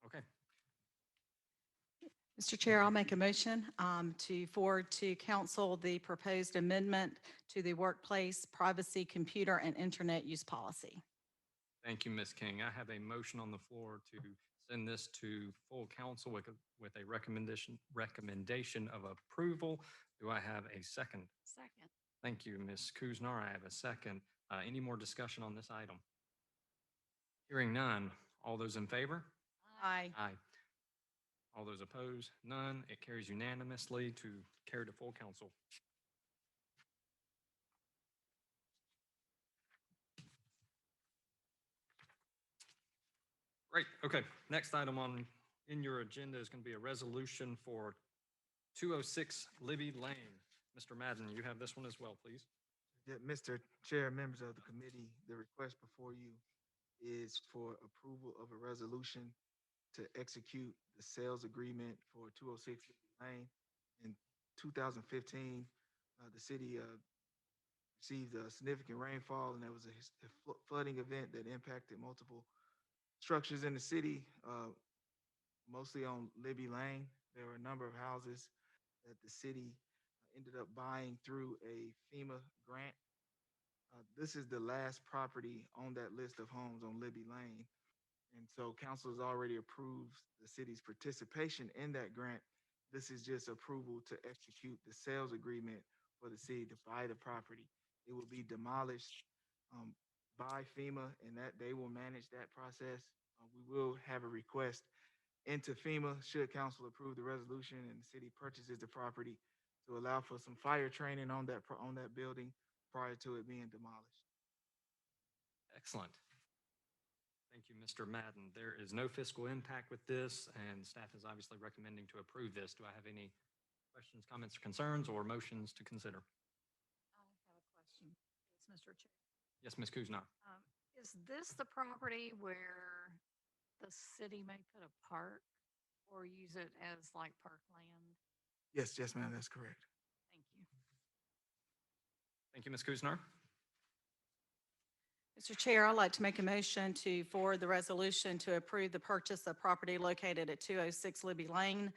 Okay. Mr. Chair, I'll make a motion to forward to council the proposed amendment to the workplace privacy computer and internet use policy. Thank you, Ms. King. I have a motion on the floor to send this to full council with a recommendation of approval. Do I have a second? Second. Thank you, Ms. Kuznar. I have a second. Any more discussion on this item? Hearing none. All those in favor? Aye. Aye. All those opposed? None. It carries unanimously to carry to full council. Great. Okay. Next item in your agenda is going to be a resolution for 206 Libby Lane. Mr. Madden, you have this one as well, please. Yeah, Mr. Chair, members of the committee, the request before you is for approval of a resolution to execute the sales agreement for 206 Lane. In 2015, the city received a significant rainfall, and there was a flooding event that impacted multiple structures in the city, mostly on Libby Lane. There were a number of houses that the city ended up buying through a FEMA grant. This is the last property on that list of homes on Libby Lane. And so council has already approved the city's participation in that grant. This is just approval to execute the sales agreement for the city to buy the property. It will be demolished by FEMA, and that they will manage that process. We will have a request into FEMA should council approve the resolution and the city purchases the property to allow for some fire training on that building prior to it being demolished. Excellent. Thank you, Mr. Madden. There is no fiscal impact with this, and staff is obviously recommending to approve this. Do I have any questions, comments, or concerns, or motions to consider? I have a question. Yes, Mr. Chair. Yes, Ms. Kuznar. Is this the property where the city may put a park or use it as like parkland? Yes, ma'am, that's correct. Thank you. Thank you, Ms. Kuznar. Mr. Chair, I'd like to make a motion to forward the resolution to approve the purchase of property located at 206 Libby Lane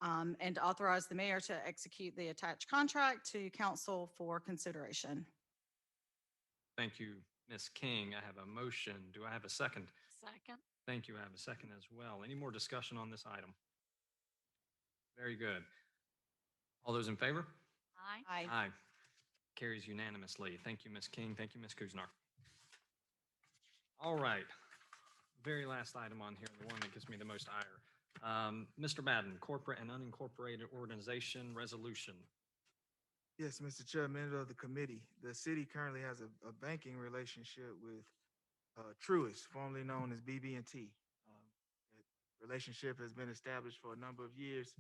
and authorize the mayor to execute the attached contract to council for consideration. Thank you, Ms. King. I have a motion. Do I have a second? Second. Thank you. I have a second as well. Any more discussion on this item? Very good. All those in favor? Aye. Aye. Carries unanimously. Thank you, Ms. King. Thank you, Ms. Kuznar. All right. Very last item on here, the one that gives me the most ire. Mr. Madden, corporate and unincorporated organization resolution. Yes, Mr. Chair, member of the committee, the city currently has a banking relationship with Truist, formerly known as BB&T. That relationship has been established for a number of years.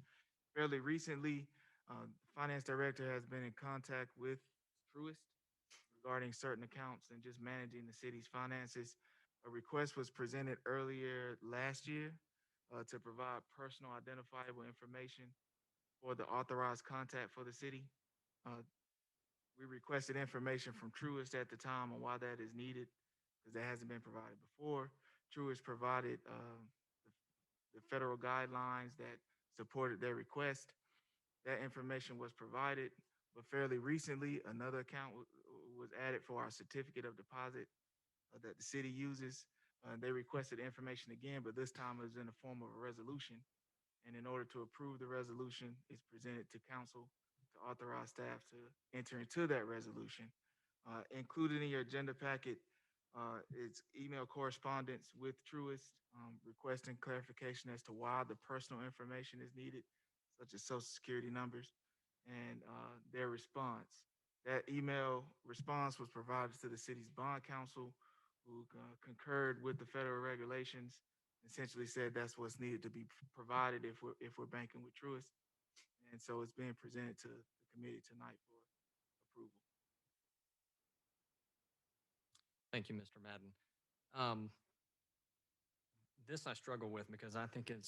Fairly recently, the finance director has been in contact with Truist regarding certain accounts and just managing the city's finances. A request was presented earlier last year to provide personal identifiable information for the authorized contact for the city. We requested information from Truist at the time on why that is needed, because that hasn't been provided before. Truist provided the federal guidelines that supported their request. That information was provided, but fairly recently, another account was added for our certificate of deposit that the city uses. They requested information again, but this time it was in the form of a resolution. And in order to approve the resolution, it's presented to council to authorize staff to enter into that resolution. Included in your agenda packet is email correspondence with Truist requesting clarification as to why the personal information is needed, such as social security numbers, and their response. That email response was provided to the city's bond counsel, who concurred with the federal regulations, essentially said that's what's needed to be provided if we're banking with Truist. And so it's being presented to the committee tonight for approval. Thank you, Mr. Madden. This I struggle with because I think I'm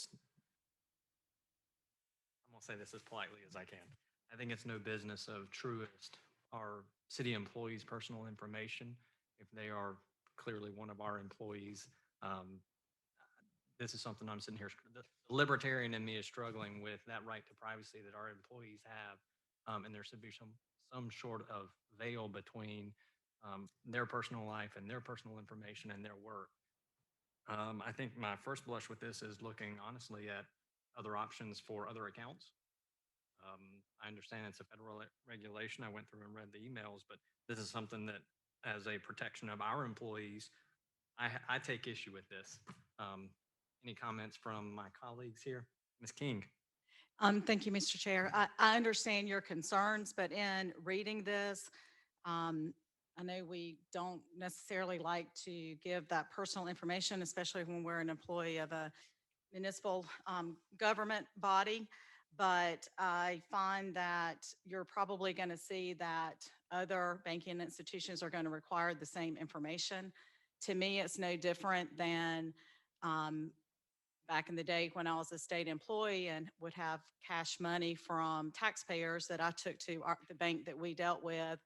gonna say this as politely as I can. I think it's no business of Truist our city employees' personal information if they are clearly one of our employees. This is something I'm sitting here, the libertarian in me is struggling with that right to privacy that our employees have. And there should be some sort of veil between their personal life and their personal information and their work. I think my first blush with this is looking honestly at other options for other accounts. I understand it's a federal regulation. I went through and read the emails, but this is something that, as a protection of our employees, I take issue with this. Any comments from my colleagues here? Ms. King? Thank you, Mr. Chair. I understand your concerns, but in reading this, I know we don't necessarily like to give that personal information, especially when we're an employee of a municipal government body. But I find that you're probably going to see that other banking institutions are going to require the same information. To me, it's no different than um, back in the day when I was a state employee and would have cash money from taxpayers that I took to the bank that we dealt with.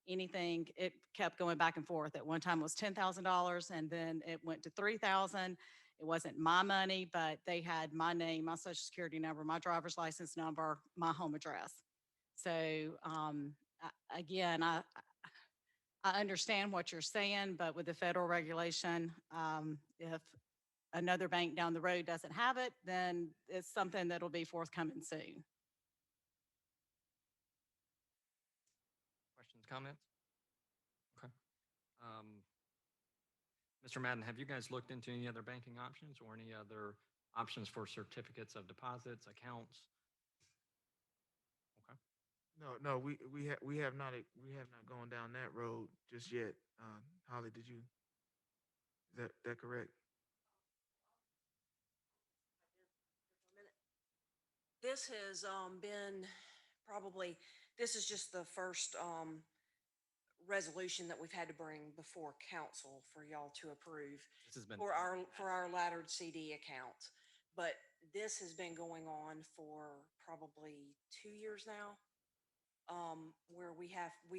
Anything, it kept going back and forth. At one time it was $10,000 and then it went to 3,000. It wasn't my money, but they had my name, my social security number, my driver's license number, my home address. So again, I understand what you're saying, but with the federal regulation, if another bank down the road doesn't have it, then it's something that'll be forthcoming soon. Questions, comments? Okay. Mr. Madden, have you guys looked into any other banking options or any other options for certificates of deposits, accounts? Okay. No, we have not gone down that road just yet. Holly, did you? Is that correct? This has been probably, this is just the first resolution that we've had to bring before council for y'all to approve This has been. for our laddered CD accounts. But this has been going on for probably 2 years now, where we've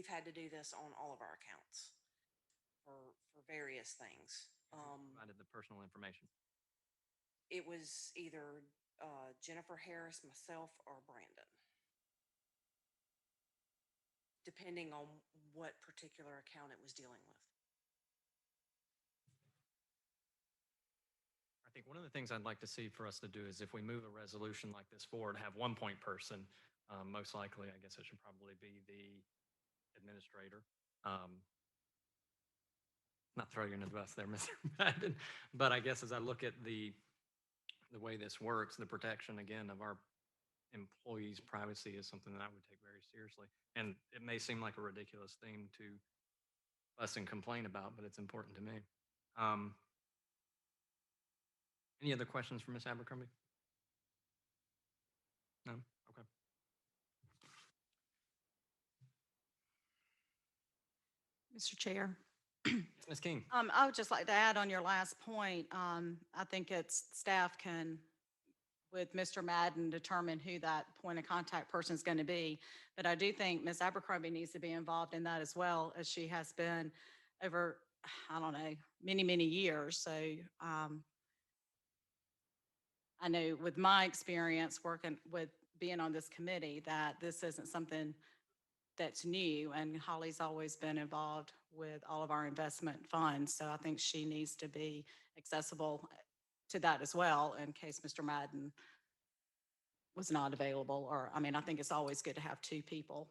had to do this on all of our accounts for various things. Provided the personal information. It was either Jennifer Harris, myself, or Brandon, depending on what particular account it was dealing with. I think one of the things I'd like to see for us to do is if we move a resolution like this forward, have one point person, most likely, I guess it should probably be the administrator. Not throw you under the bus there, Mr. Madden, but I guess as I look at the way this works, the protection again of our employees' privacy is something that I would take very seriously. And it may seem like a ridiculous thing to fuss and complain about, but it's important to me. Any other questions for Ms. Abercrombie? No? Okay. Mr. Chair. Ms. King? I would just like to add on your last point. I think it's staff can, with Mr. Madden, determine who that point of contact person is going to be. But I do think Ms. Abercrombie needs to be involved in that as well, as she has been over, I don't know, many, many years. So I know with my experience working with being on this committee that this isn't something that's new, and Holly's always been involved with all of our investment funds. So I think she needs to be accessible to that as well in case Mr. Madden was not available. Or, I mean, I think it's always good to have two people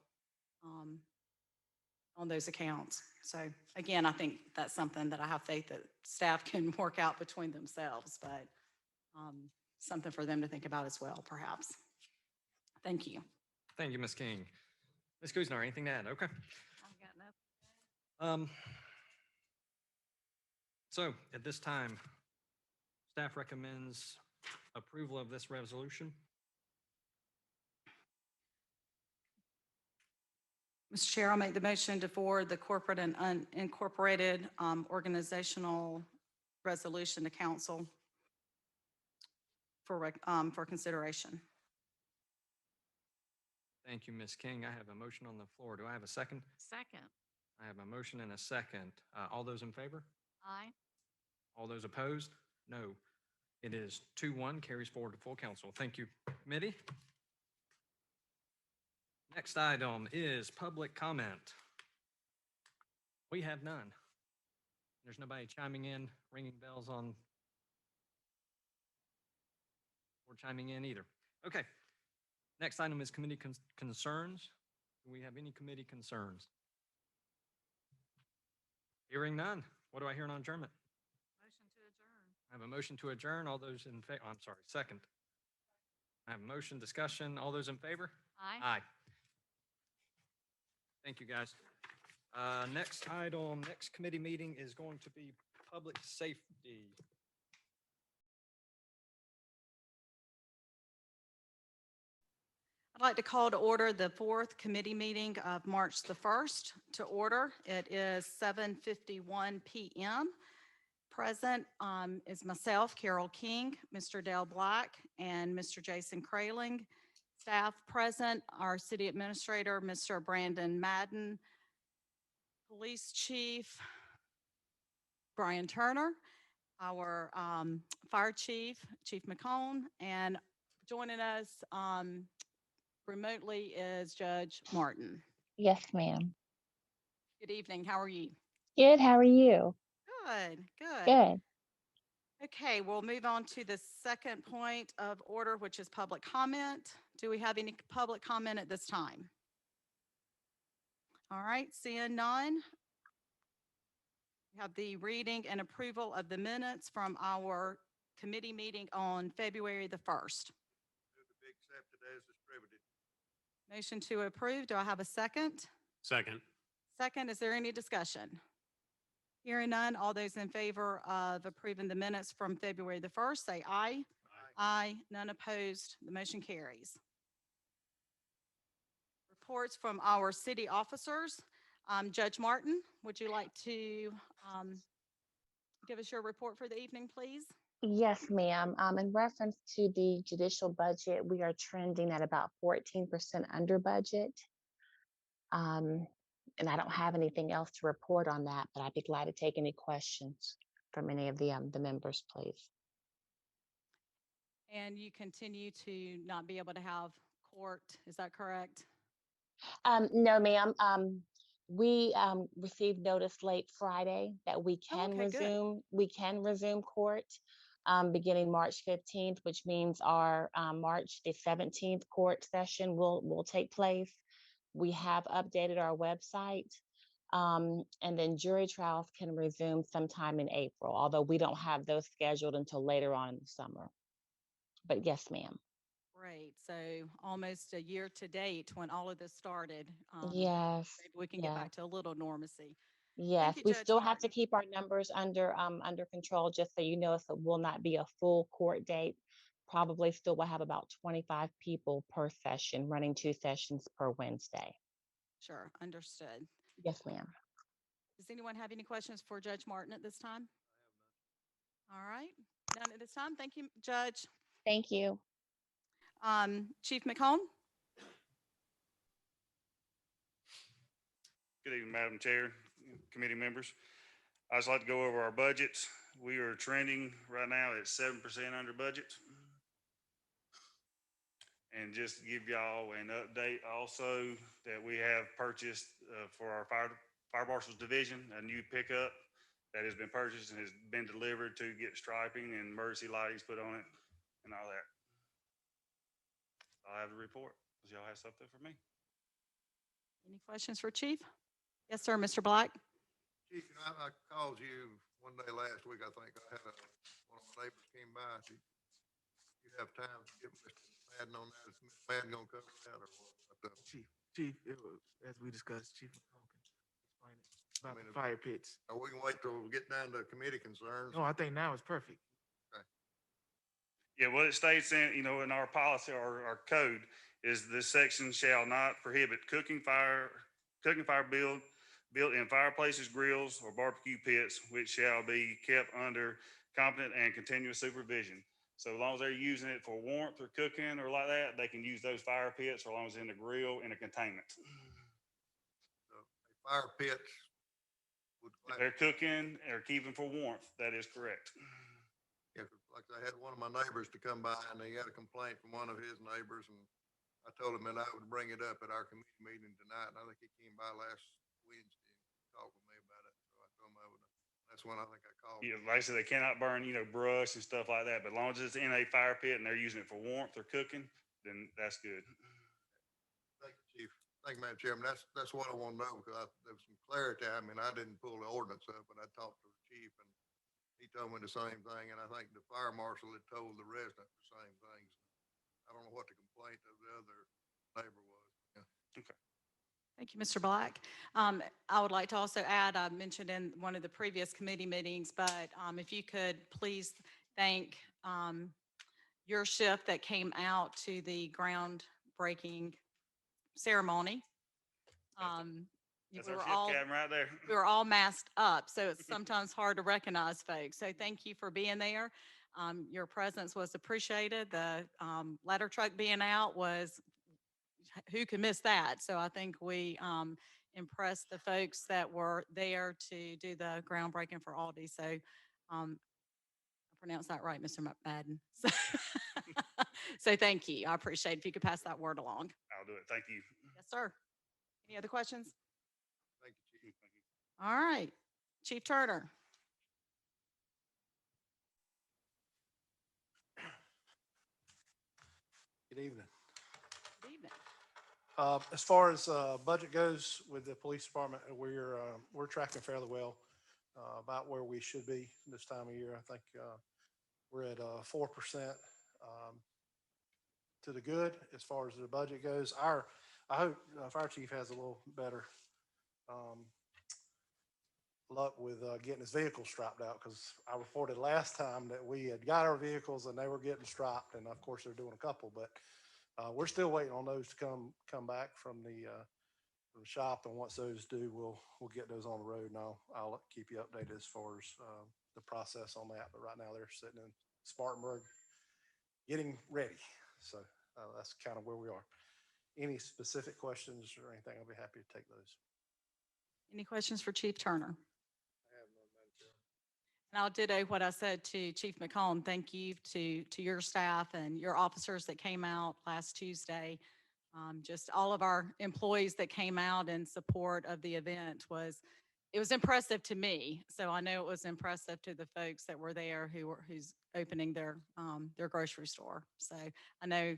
on those accounts. So again, I think that's something that I have faith that staff can work out between themselves, but something for them to think about as well, perhaps. Thank you. Thank you, Ms. King. Ms. Kuznar, anything to add? Okay. I've got nothing. So at this time, staff recommends approval of this resolution. Mr. Chair, I'll make the motion to forward the corporate and unincorporated organizational resolution to council for consideration. Thank you, Ms. King. I have a motion on the floor. Do I have a second? Second. I have a motion and a second. All those in favor? Aye. All those opposed? No. It is 2-1, carries forward to full council. Thank you, committee. Next item is public comment. We have none. There's nobody chiming in, ringing bells on or chiming in either. Okay. Next item is committee concerns. Do we have any committee concerns? Hearing none. What do I hear on adjournment? Motion to adjourn. I have a motion to adjourn. All those in favor, I'm sorry, second. I have a motion, discussion. All those in favor? Aye. Aye. Thank you, guys. Next item, next committee meeting is going to be public safety. I'd like to call to order the fourth committee meeting of March the 1st to order. It is 7:51 PM. Present is myself, Carol King, Mr. Dale Black, and Mr. Jason Kraling. Staff present, our city administrator, Mr. Brandon Madden, police chief, Brian Turner, our fire chief, Chief McCone, and joining us remotely is Judge Martin. Yes, ma'am. Good evening. How are you? Good. How are you? Good, good. Good. Okay, we'll move on to the second point of order, which is public comment. Do we have any public comment at this time? All right, seeing none. We have the reading and approval of the minutes from our committee meeting on February the 1st. Move to be accepted as distributed. Motion to approve. Do I have a second? Second. Second, is there any discussion? Hearing none, all those in favor of approving the minutes from February the 1st, say aye. Aye. None opposed. The motion carries. Reports from our city officers. Judge Martin, would you like to give us your report for the evening, please? Yes, ma'am. In reference to the judicial budget, we are trending at about 14% under budget. And I don't have anything else to report on that, but I'd be glad to take any questions from any of the members, please. And you continue to not be able to have court, is that correct? No, ma'am. We received notice late Friday that we can okay, good. resume court beginning March 15th, which means our March the 17th court session will take place. We have updated our website. And then jury trials can resume sometime in April, although we don't have those scheduled until later on in the summer. But yes, ma'am. Great. So almost a year to date when all of this started. Yes. Maybe we can Yeah. get back to a little normalcy. Yes, you, we Judge still have to Martin. keep our numbers under control, just so you know, so it will not be a full court date. Probably still will have about 25 people per session, running 2 sessions per Wednesday. Sure, understood. Yes, ma'am. Does anyone have any questions for Judge Martin at this time? All right, none at this time. Thank you, Judge. Thank you. Chief McCone? Good evening, Madam Chair, committee members. I'd just like to go over our budgets. We are trending right now at 7% under budget. And just to give y'all an update also that we have purchased for our fire marshal's division, a new pickup that has been purchased and has been delivered to get striping and emergency lightings put on it and all that. I'll have the report. Does y'all have something for me? Any questions for Chief? Yes, sir, Mr. Black. Chief, I called you one day last week. I think I had one of my neighbors came by. You have time to get Mr. Madden on that? Is Mr. Madden gonna cover that or what? Chief, it was, as we discussed, Chief McCone can explain it about mean, the fire pits. We can wait till we get down to committee concerns. No, I think now is perfect. Yeah, what it states in, in our policy or our code is this section shall not prohibit cooking fire built in fireplaces, grills, or barbecue pits, which shall be kept under competent and continuous supervision. So as long as they're using it for warmth or cooking or like that, they can use those fire pits, or as long as it's in the grill in a containment. So a fire pits would. If they're cooking or keeping for warmth, that is correct. Yeah, 'cause like I had one of my neighbors to come by and he had a complaint from one of his neighbors, and I told him that I would bring it up at our committee meeting tonight. And I think he came by last Wednesday and talked with me about it. So I told him I would That's when I think I called. Yeah, like I said, they cannot burn, brush and stuff like that, but as long as it's in a fire pit and they're using it for warmth or cooking, then that's good. Thank you, Chief. Thank you, Madam Chairman. That's what I want to know, because there was some clarity. I mean, I didn't pull the ordinance up, but I talked to the chief and he told me the same thing. And I think the fire marshal had told the resident the same things. I don't know what the complaint of the other neighbor was. Yeah. Okay. Thank you, Mr. Black. I would like to also add, I mentioned in one of the previous committee meetings, but if you could please thank your shift that came out to the groundbreaking ceremony. That's We our were shift all, captain right there. we were all masked up, so it's sometimes hard to recognize folks. So thank you for being there. Your presence was appreciated. The ladder truck being out was, who can miss that? So I think we impressed the folks that were there to do the groundbreaking for Aldi. So I pronounced that right, Mr. McMadden. So thank you. I appreciate it if you could pass that word along. I'll do it. Thank you. Yes, sir. Any other questions? Thank you, Chief. Thank you. All right. Chief Turner. Good evening. Good evening. As far as budget goes with the police department, we're tracking fairly well, about where we should be this time of year. I think we're at 4% to the good as far as the budget goes. I hope fire chief has a little better luck with getting his vehicle strapped out, because I reported last time that we had got our vehicles and they were getting strapped, and of course they're doing a couple, but we're still waiting on those to come back from the shop, and once those do, we'll get those on the road, and I'll keep you updated as far as the process on that. But right now they're sitting in Spartanburg getting ready, so that's kind of where we are. Any specific questions or anything, I'll be happy to take those. Any questions for Chief Turner? I have none, Madam Chair. And I'll ditto what I said to Chief McComb. Thank you to your staff and your officers that came out last Tuesday. Just all of our employees that came out in support of the event it was impressive to me. So I know it was impressive to the folks that were there who's opening their grocery store. So I know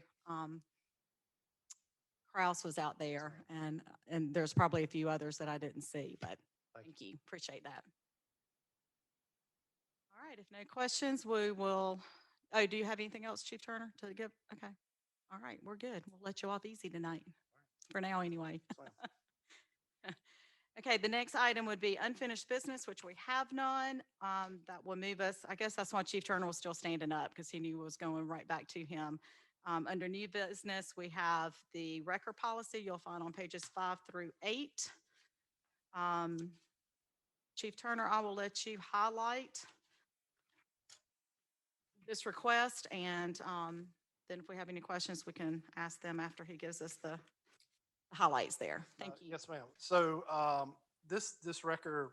Kraus was out there, and there's probably a few others that I didn't see, but thank you. Appreciate that. All right, if no questions, we will, oh, do you have anything else, Chief Turner, to give? Okay. All right, we're good. We'll let you off easy tonight, for now anyway. Okay, the next item would be unfinished business, which we have none. That will move us, I guess that's why Chief Turner was still standing up, because he knew it was going right back to him. Under new business, we have the record policy you'll find on pages 5 through 8. Chief Turner, I will let you highlight this request, and then if we have any questions, we can ask them after he gives us the highlights there. Thank you. Yes, ma'am. So this record,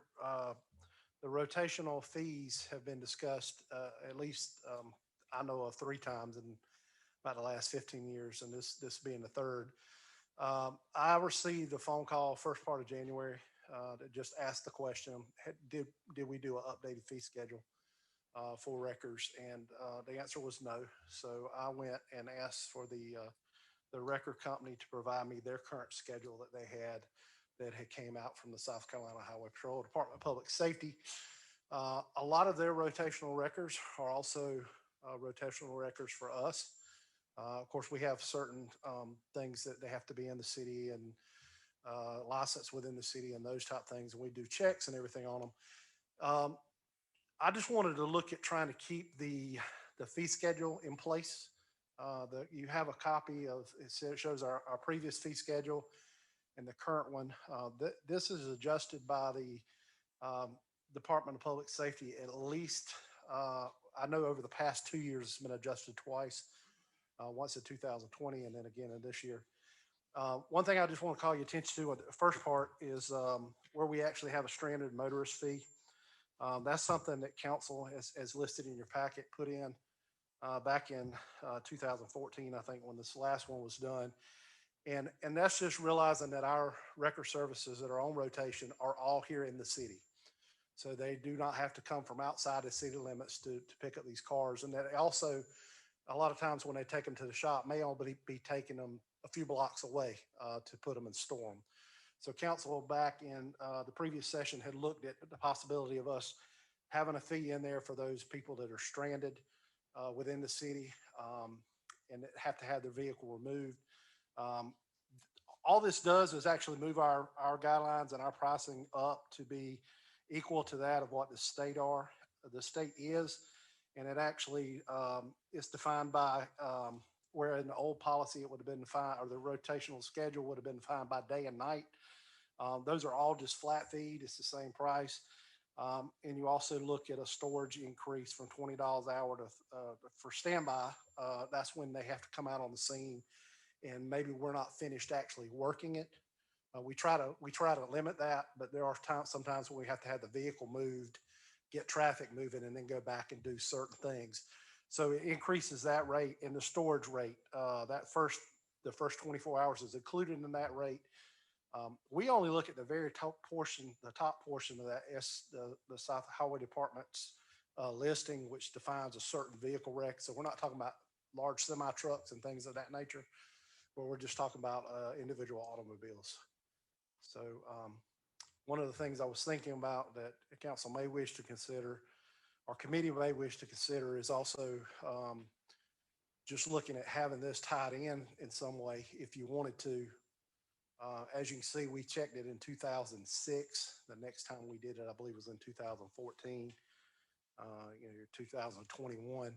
the rotational fees have been discussed at least I know of 3 times in about the last 15 years, and this being the third. I received a phone call first part of January that just asked the question, did we do an updated fee schedule for records? And the answer was no. So I went and asked for the record company to provide me their current schedule that they had that had came out from the South Carolina Highway Patrol Department of Public Safety. A lot of their rotational records are also rotational records for us. Of course, we have certain things that they have to be in the city and licensed within the city and those type things, and we do checks and everything on them. I just wanted to look at trying to keep the fee schedule in place. You have a copy of it shows our previous fee schedule and the current one. This is adjusted by the Department of Public Safety at least. I know over the past 2 years it's been adjusted twice. Once in 2020 and then again in this year. One thing I just want to call your attention to, the first part is where we actually have a stranded motorist fee. That's something that council has listed in your packet, put in back in 2014, I think, when this last one was done. And that's just realizing that our record services that are on rotation are all here in the city. So they do not have to come from outside the city limits to pick up these cars. And that also, a lot of times when they take them to the shop, may only be taking them a few blocks away to put them and store them. So council back in the previous session had looked at the possibility of us having a fee in there for those people that are stranded within the city and that have to have their vehicle removed. All this does is actually move our guidelines and our pricing up to be equal to that of what the state is. And it actually is defined by where in the old policy it would have been defined, or the rotational schedule would have been defined by day and night. Those are all just flat feed. It's the same price. And you also look at a storage increase from $20 an hour to for standby. That's when they have to come out on the scene, and maybe we're not finished actually working it. We try to limit that, but there are sometimes when we have to have the vehicle moved, get traffic moving, and then go back and do certain things. So it increases that rate, and the storage rate. The first 24 hours is included in that rate. We only look at the very top portion of that the South Highway Department's listing, which defines a certain vehicle wreck. So we're not talking about large semi trucks and things of that nature, but we're just talking about individual automobiles. So one of the things I was thinking about that the council may wish to consider, or committee may wish to consider, is also just looking at having this tied in some way if you wanted to. As you can see, we checked it in 2006. The next time we did it, I believe, was in 2014, 2021.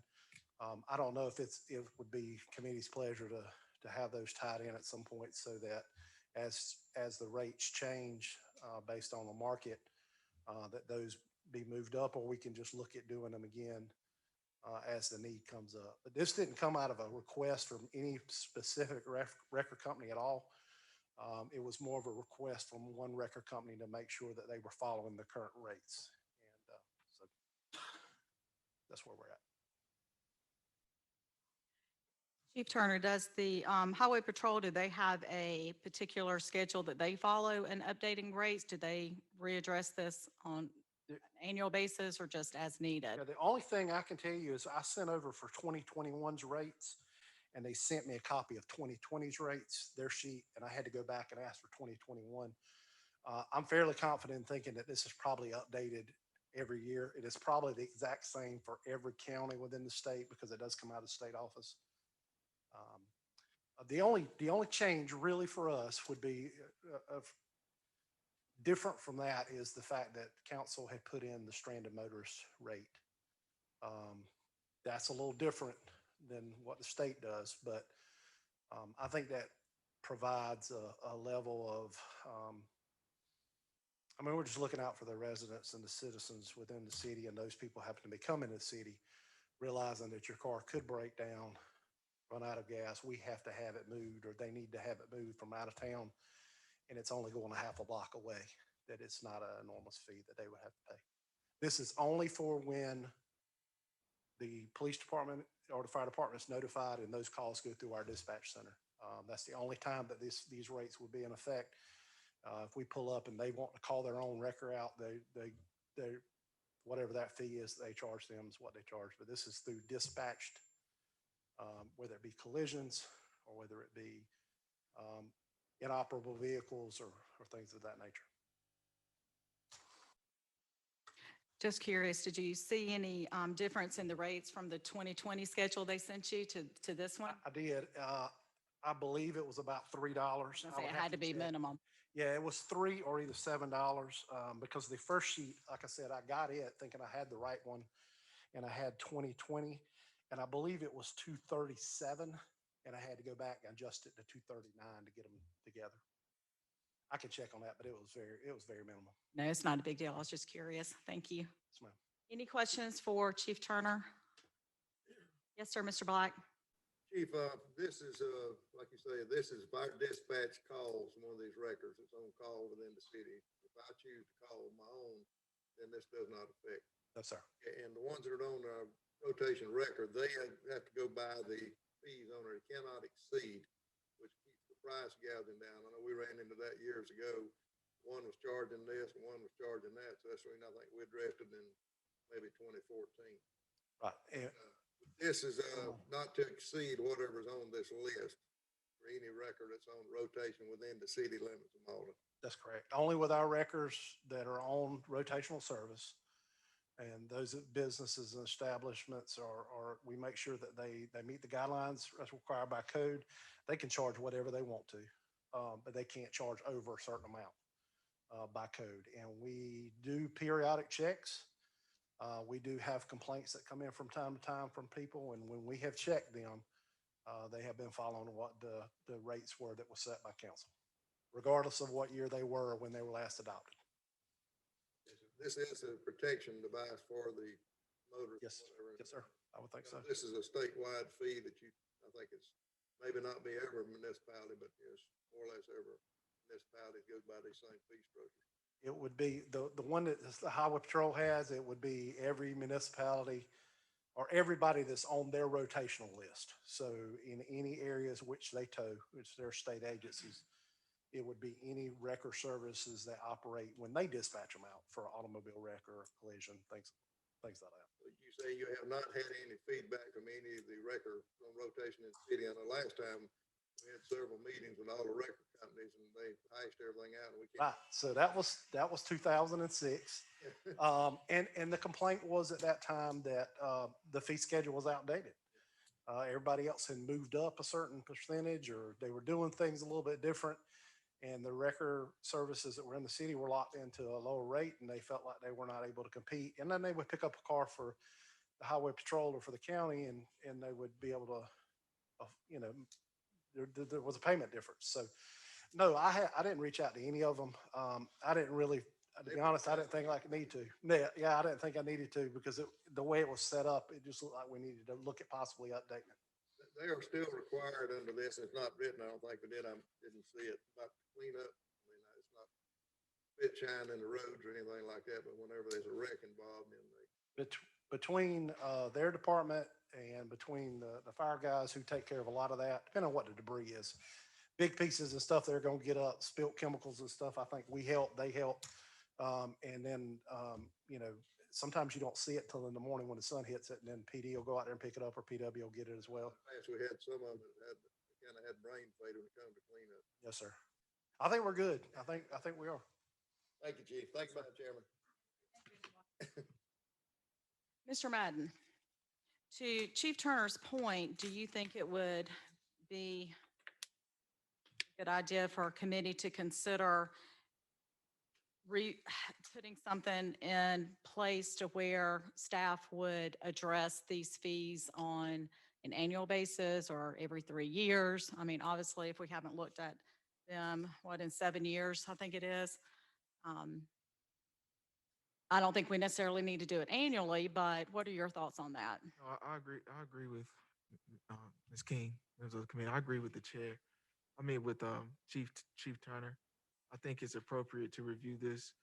I don't know if it would be committee's pleasure to have those tied in at some point, so that as the rates change based on the market, that those be moved up, or we can just look at doing them again as the need comes up. But this didn't come out of a request from any specific record company at all. It was more of a request from one record company to make sure that they were following the current rates. And so that's where we're at. Chief Turner, does the Highway Patrol, do they have a particular schedule that they follow in updating rates? Do they readdress this on an annual basis or just as needed? Yeah, the only thing I can tell you is I sent over for 2021's rates, and they sent me a copy of 2020's rates, their sheet, and I had to go back and ask for 2021. I'm fairly confident in thinking that this is probably updated every year. It is probably the exact same for every county within the state because it does come out of state office. The only change really for us would be different from that is the fact that council had put in the stranded motorist rate. That's a little different than what the state does, but I think that provides a level of, we're just looking out for the residents and the citizens within the city, and those people happen to be coming to the city, realizing that your car could break down, run out of gas. We have to have it moved, or they need to have it moved from out of town, and it's only going a half a block away, that it's not an enormous fee that they would have to pay. This is only for when the police department or the fire department is notified and those calls go through our dispatch center. That's the only time that these rates will be in effect. If we pull up and they want to call their own wrecker out, they whatever that fee is they charge them is what they charge. But this is through dispatched, whether it be collisions or whether it be inoperable vehicles or things of that nature. Just curious, did you see any difference in the rates from the 2020 schedule they sent you to this one? I did. I believe it was about $3. It had to be minimum. Yeah, it was $3 or either $7 because the first sheet, like I said, I got it thinking I had the right one, and I had 2020, and I believe it was 237, and I had to go back and adjust it to 239 to get them together. I can check on that, but it was very minimal. No, it's not a big deal. I was just curious. Thank you. Yes, ma'am. Any questions for Chief Turner? Yes, sir, Mr. Black. Chief, this is, like you say, this is our dispatch calls, one of these records that's on call within the city. If I choose to call my own, then this does not affect. No, sir. And the ones that are on a rotation record, they have to go by the fees on it. It cannot exceed, which keeps the price gathering down. I know we ran into that years ago one was charging this and one was charging that, so that's the reason I think we addressed it in maybe 2014. Right. And This is, not to exceed whatever's on this list for any record that's on rotation within the city limits of Mauldin. that's correct. Only with our records that are on rotational service. And those businesses and establishments we make sure that they meet the guidelines as required by code. They can charge whatever they want to, but they can't charge over a certain amount by code. And we do periodic checks. We do have complaints that come in from time to time from people, and when we have checked them, they have been following what the rates were that was set by council, regardless of what year they were when they were last adopted. This is a protection device for the motorists. Yes, whatever. yes, sir. I would think so. This is a statewide fee that I think it's maybe not be every municipality, but yes, more or less every municipality goes by these same fee structures. It would be the one that the highway patrol has, it would be every municipality or everybody that's on their rotational list. So in any areas which they tow, which they're state agencies, it would be any wrecker services that operate when they dispatch them out for automobile wreck or collision, things like that. So you say you have not had any feedback from any of the wrecker on rotation in the city. I know last time we had several meetings with all the wrecker companies and they hashed everything out and we can't. Right. So that was 2006. And the complaint was at that time that the fee schedule was outdated. Everybody else had moved up a certain percentage or they were doing things a little bit different. And the wrecker services that were in the city were locked into a lower rate and they felt like they were not able to compete. And then they would pick up a car for the highway patrol or for the county and they would be able to, there was a payment difference. So no, I didn't reach out to any of them. I didn't really, to be honest, I didn't think I could need to. Yeah, I didn't think I needed to because the way it was set up, it just looked like we needed to look at possibly updating it. They are still required under this. It's not written. I don't think we did. I didn't see it. About to clean up. I mean, it's not spit shine in the roads or anything like that, but whenever there's a wreck involved, then Between their department and between the fire guys who take care of a lot of that, depending on what the debris is, big pieces and stuff they're going to get up, spilt chemicals and stuff. I think we help, they help. And then, sometimes you don't see it till in the morning when the sun hits it and then PD will go out there and pick it up or PW will get it as well. we had some of them that kind of had brain fade when it comes to cleanup. Yes, sir. I think we're good. I think we are. Thank you, Chief. Thank you, Madam Chairman. Mr. Madden, to Chief Turner's point, do you think it would be a good idea for a committee to consider putting something in place to where staff would address these fees on an annual basis or every 3 years? I mean, obviously, if we haven't looked at them, in 7 years, I think it is. I don't think we necessarily need to do it annually, but what are your thoughts on that? No, I agree. I agree with Ms. King, members of the committee. I agree with the chair. I mean, with Chief Turner. I think it's appropriate to review this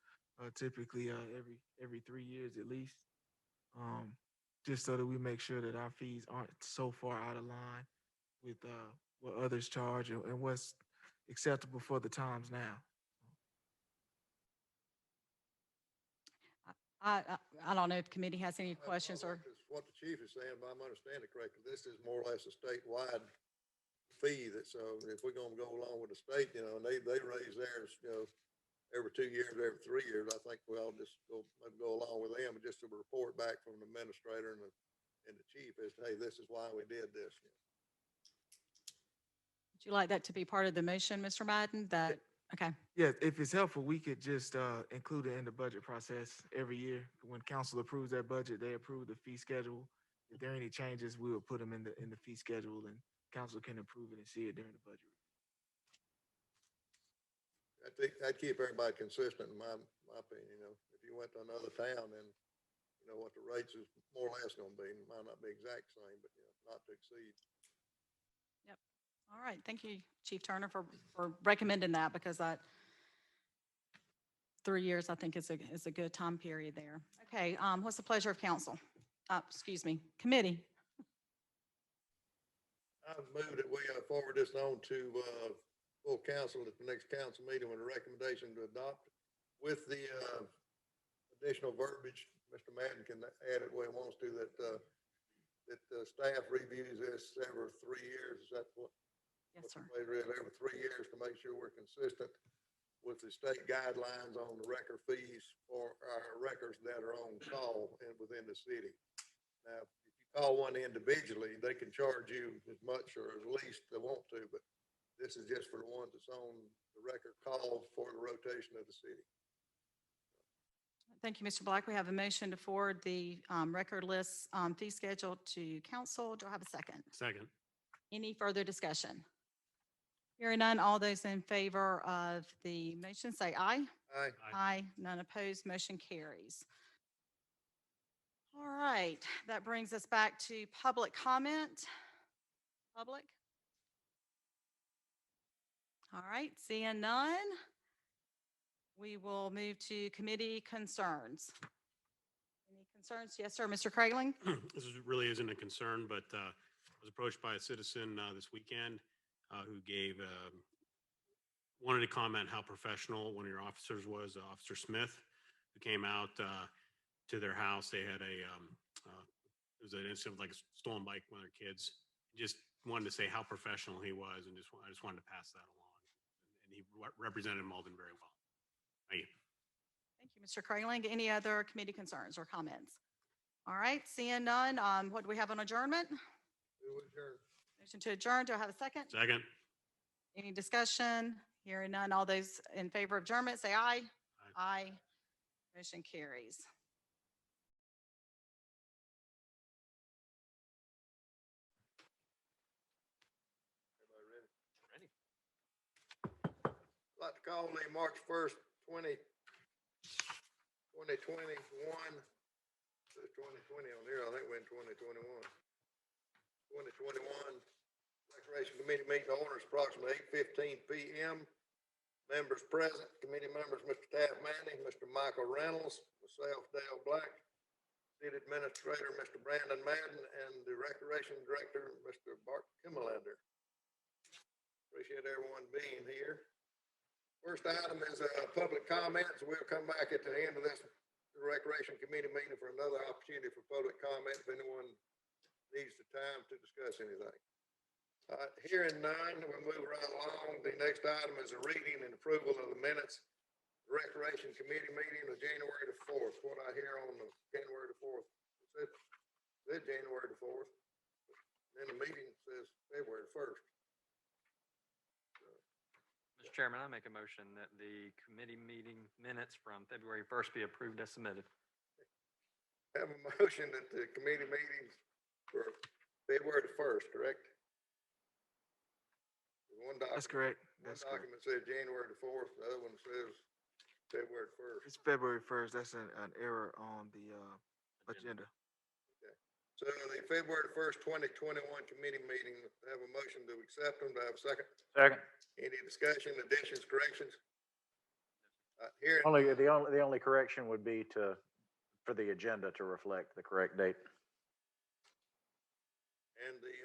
typically every 3 years at least, just so that we make sure that our fees aren't so far out of line with what others charge and what's acceptable for the times now. I don't know if the committee has any questions or. What the chief is saying, if I'm understanding correctly, this is more or less a statewide fee that, so if we're gonna go along with the state, and they raise theirs, every 2 years, every 3 years, I think we all just maybe go along with them and just to report back from the administrator and the chief as, hey, this is why we did this. Would you like that to be part of the motion, Mr. Madden? Okay. Yeah, if it's helpful, we could just include it in the budget process every year. When council approves that budget, they approve the fee schedule. If there are any changes, we will put them in the fee schedule and council can approve it and see it during the budget. I think I'd keep everybody consistent in my opinion. If you went to another town, then what the rates is more or less going to be. It might not be exact same, but not to exceed. Yep. All right. Thank you, Chief Turner, for recommending that, because that 3 years, I think, is a good time period there. Okay. What's the pleasure of council? Excuse me, committee. I moved that we forward this on to full council at the next council meeting with a recommendation to adopt with the, additional verbiage. Mr. Madden can add it where he wants to, that, that the staff reviews this every 3 years. Is that what? Yes, sir. Every 3 years to make sure we're consistent with the state guidelines on the record fees for our records that are on call and within the city. Now, if you call one individually, they can charge you as much or as least they want to, but this is just for the ones that's on the record call for the rotation of the city. Thank you, Mr. Black. We have a motion to forward the record list fee schedule to council. Do I have a second? Second. Any further discussion? Hearing none, all those in favor of the motion say aye. Aye. Aye. None opposed, motion carries. All right, that brings us back to public comment. Public? All right, seeing none, we will move to committee concerns. Any concerns? Yes, sir, Mr. Crayling? Really isn't a concern, but I was approached by a citizen this weekend who wanted to comment how professional one of your officers was, Officer Smith, who came out to their house. They had it was an incident with like a stolen bike, one of their kids. Just wanted to say how professional he was, and I just wanted to pass that along. And he represented Mauldin very well. Thank you. Thank you, Mr. Crayling. Any other committee concerns or comments? All right, seeing none, what do we have on adjournment? We adjourn. Motion to adjourn. Do I have a second? Second. Any discussion? Hearing none. All those in favor of adjournment, say aye. Aye. Motion carries. Everybody ready? I'd like to call the March 1st, 2021. Says 2020 on here. I think we're in 2021. 2021 Recreation Committee meeting to order is approximately 8:15 p.m. Members present, committee members, Mr. Taft Manning, Mr. Michael Reynolds, myself, Dale Black, City Administrator, Mr. Brandon Madden, and the Recreation Director, Mr. Bart Kimmelander. Appreciate everyone being here. First item is public comments. We'll come back at the end of this Recreation Committee meeting for another opportunity for public comment if anyone needs the time to discuss anything. Hearing none, we'll move right along. The next item is a reading and approval of the minutes. The Recreation Committee meeting of January the 4th. What I hear on the January the 4th, it said January the 4th. Then the meeting says February the 1st. Mr. Chairman, I make a motion that the committee meeting minutes from February 1st be approved as submitted. Have a motion that the committee meetings for February the 1st, correct? One That's document, correct. That's one correct. document says January the 4th, the other one says February the 1st. It's February 1st. That's an error on the agenda. So the February the 1st, 2021 committee meeting, have a motion to accept them. Do I have a second? Second. Any discussion, additions, corrections? Hearing, The only correction would be for the agenda to reflect the correct date. and the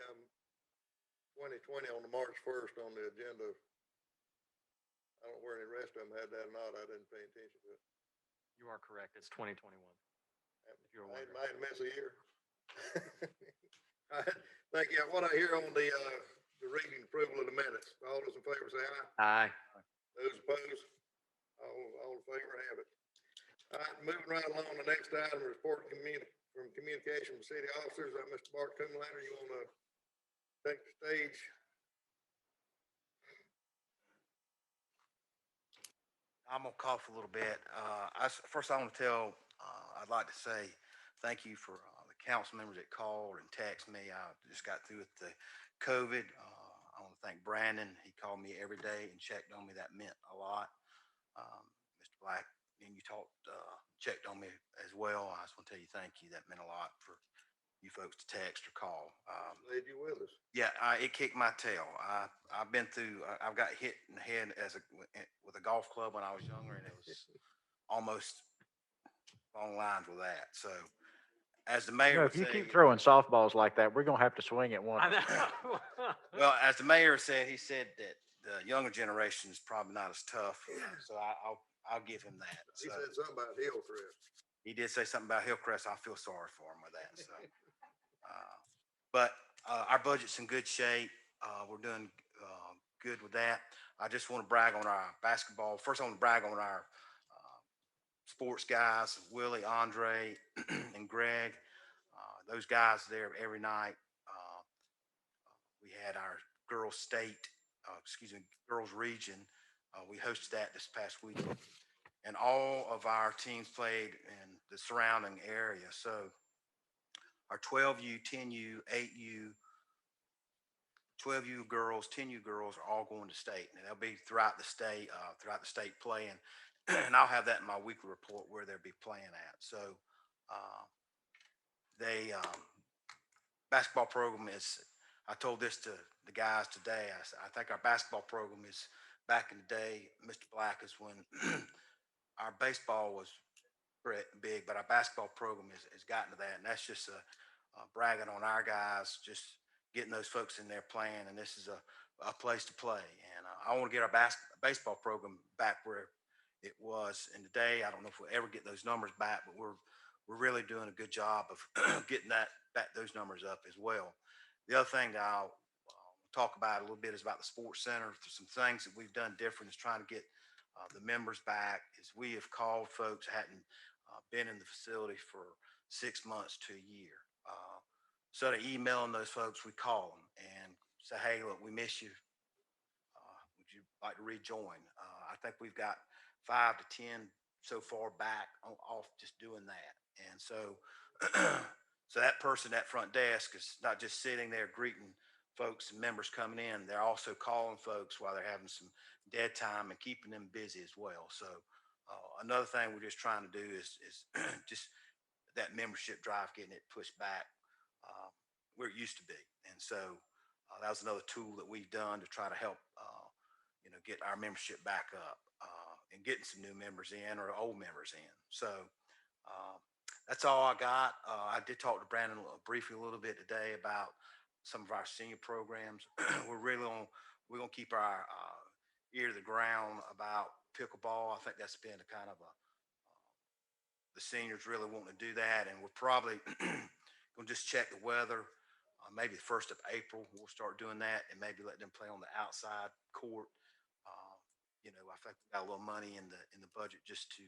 2020 on the March 1st on the agenda. I don't know where any rest of them had that or not. I didn't pay attention to it. You are correct. It's 2021. If you're I wondering. might miss a year. All right, thank you. What I hear on the reading approval of the minutes, all those in favor say aye. Aye. Those opposed? All in favor have it. All right, moving right along, the next item, report from communication from city officers. Mr. Bart Kimmelander, you want to take the stage? I'm gonna cough a little bit. First I want to tell, I'd like to say thank you for the council members that called and texted me. I just got through with the COVID. I want to thank Brandon. He called me every day and checked on me. That meant a lot. Mr. Black, and you checked on me as well. I just want to tell you thank you. That meant a lot for you folks to text or call. Glad you with us. Yeah, it kicked my tail. I've been through. I've got hit in the head with a golf club when I was younger, and it was almost along lines with that. So, as the mayor, If you keep throwing softballs like that, we're gonna have to swing at one. I know. well, as the mayor said, he said that the younger generation is probably not as tough. So I'll give him that. He So said something about Hillcrest. he did say something about Hillcrest. I feel sorry for him with that. So, but our budget's in good shape. We're doing good with that. I just want to brag on our basketball. First, I want to brag on our sports guys, Willie, Andre, and Greg. Those guys there every night. We had our girls state, girls region. We hosted that this past week, and all of our teams played in the surrounding area. So our 12U, 10U, 8U, 12U girls, 10U girls are all going to state, and they'll be throughout the state playing. And I'll have that in my weekly report where they'll be playing at. So they basketball program is. I told this to the guys today. I think our basketball program is back in the day. Mr. Black is when our baseball was big, but our basketball program has gotten to that, and that's just bragging on our guys, just getting those folks in there playing, and this is a place to play. And I want to get our baseball program back where it was in the day. I don't know if we'll ever get those numbers back, but we're really doing a good job of getting those numbers up as well. The other thing that I'll talk about a little bit is about the sports center. Some things that we've done different is trying to get the members back. Is we have called folks that hadn't been in the facility for 6 months to a year. Instead of emailing those folks, we call them and say, "Hey, look, we miss you. Would you like to rejoin?" I think we've got 5 to 10 so far back off just doing that. And so, so that person at front desk is not just sitting there greeting folks and members coming in. They're also calling folks while they're having some dead time and keeping them busy as well. So another thing we're just trying to do is just that membership drive, getting it pushed back where it used to be. And so that was another tool that we've done to try to help, get our membership back up and getting some new members in or old members in. So that's all I got. I did talk to Brandon briefly a little bit today about some of our senior programs. We're gonna keep our ear to the ground about pickleball. I think that's been a kind of the seniors really wanting to do that, and we're probably gonna just check the weather. Maybe the 1st of April, we'll start doing that, and maybe let them play on the outside court. I think we got a little money in the budget just to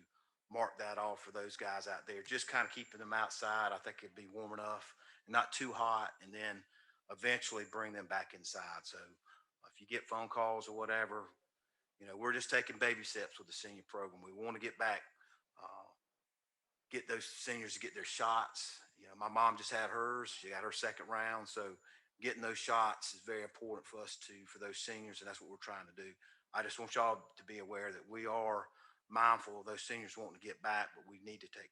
mark that off for those guys out there. Just kind of keeping them outside. I think it'd be warm enough, not too hot, and then eventually bring them back inside. So if you get phone calls or whatever, we're just taking baby steps with the senior program. We want to get back, get those seniors to get their shots. My mom just had hers. She got her 2nd round. So getting those shots is very important for us for those seniors. And that's what we're trying to do. I just want y'all to be aware that we are mindful of those seniors wanting to get back, but we need to take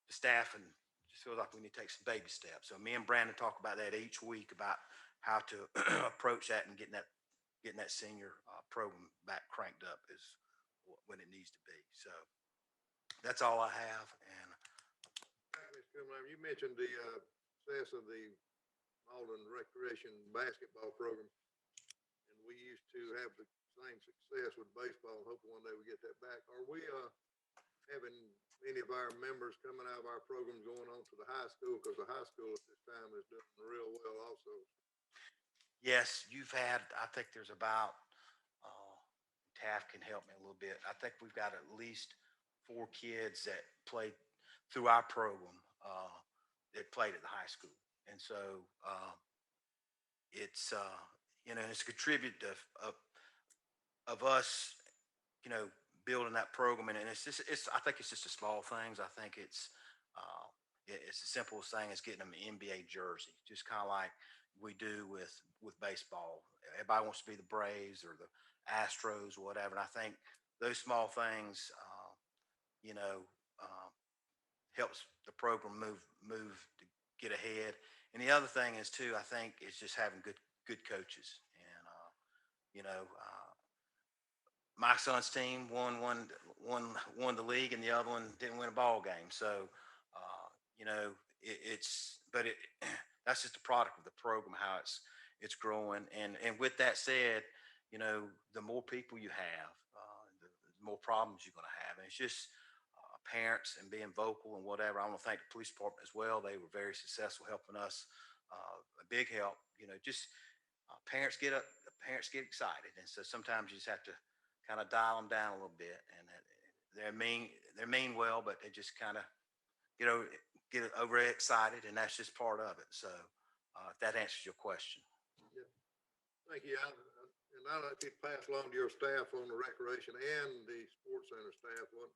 the staff and just feel like we need to take some baby steps. So me and Brandon talk about that each week about how to approach that and getting that senior program back cranked up is when it needs to be. So that's all I have. And Mr. Cumberland, you mentioned the success of the Mauldin Recreation Basketball Program, and we used to have the same success with baseball, and hope one day we get that back. Are we having any of our members coming out of our program going on to the high school? Because the high school at this time is doing real well also. yes, I think there's about, Taft can help me a little bit. I think we've got at least 4 kids that played through our program that played at the high school. And so it's, it's a contribute of us, building that program. And I think it's just the small things. I think it's the simplest thing is getting them an NBA jersey, just kind of like we do with baseball. Everybody wants to be the Braves or the Astros or whatever. And I think those small things, you know, helps the program move to get ahead. And the other thing is too, I think, is just having good coaches. And my son's team won the league, and the other one didn't win a ball game. So but that's just a product of the program, how it's growing. And with that said, the more people you have, the more problems you're going to have. And it's just parents and being vocal and whatever. I want to thank the police department as well. They were very successful helping us. A big help, just parents get excited. And so sometimes you just have to kind of dial them down a little bit. And they're mean well, but they just kind of, you know, get overexcited, and that's just part of it. So if that answers your question. Yeah. Thank you. And I'd like to pass along to your staff on the recreation and the sports center staff what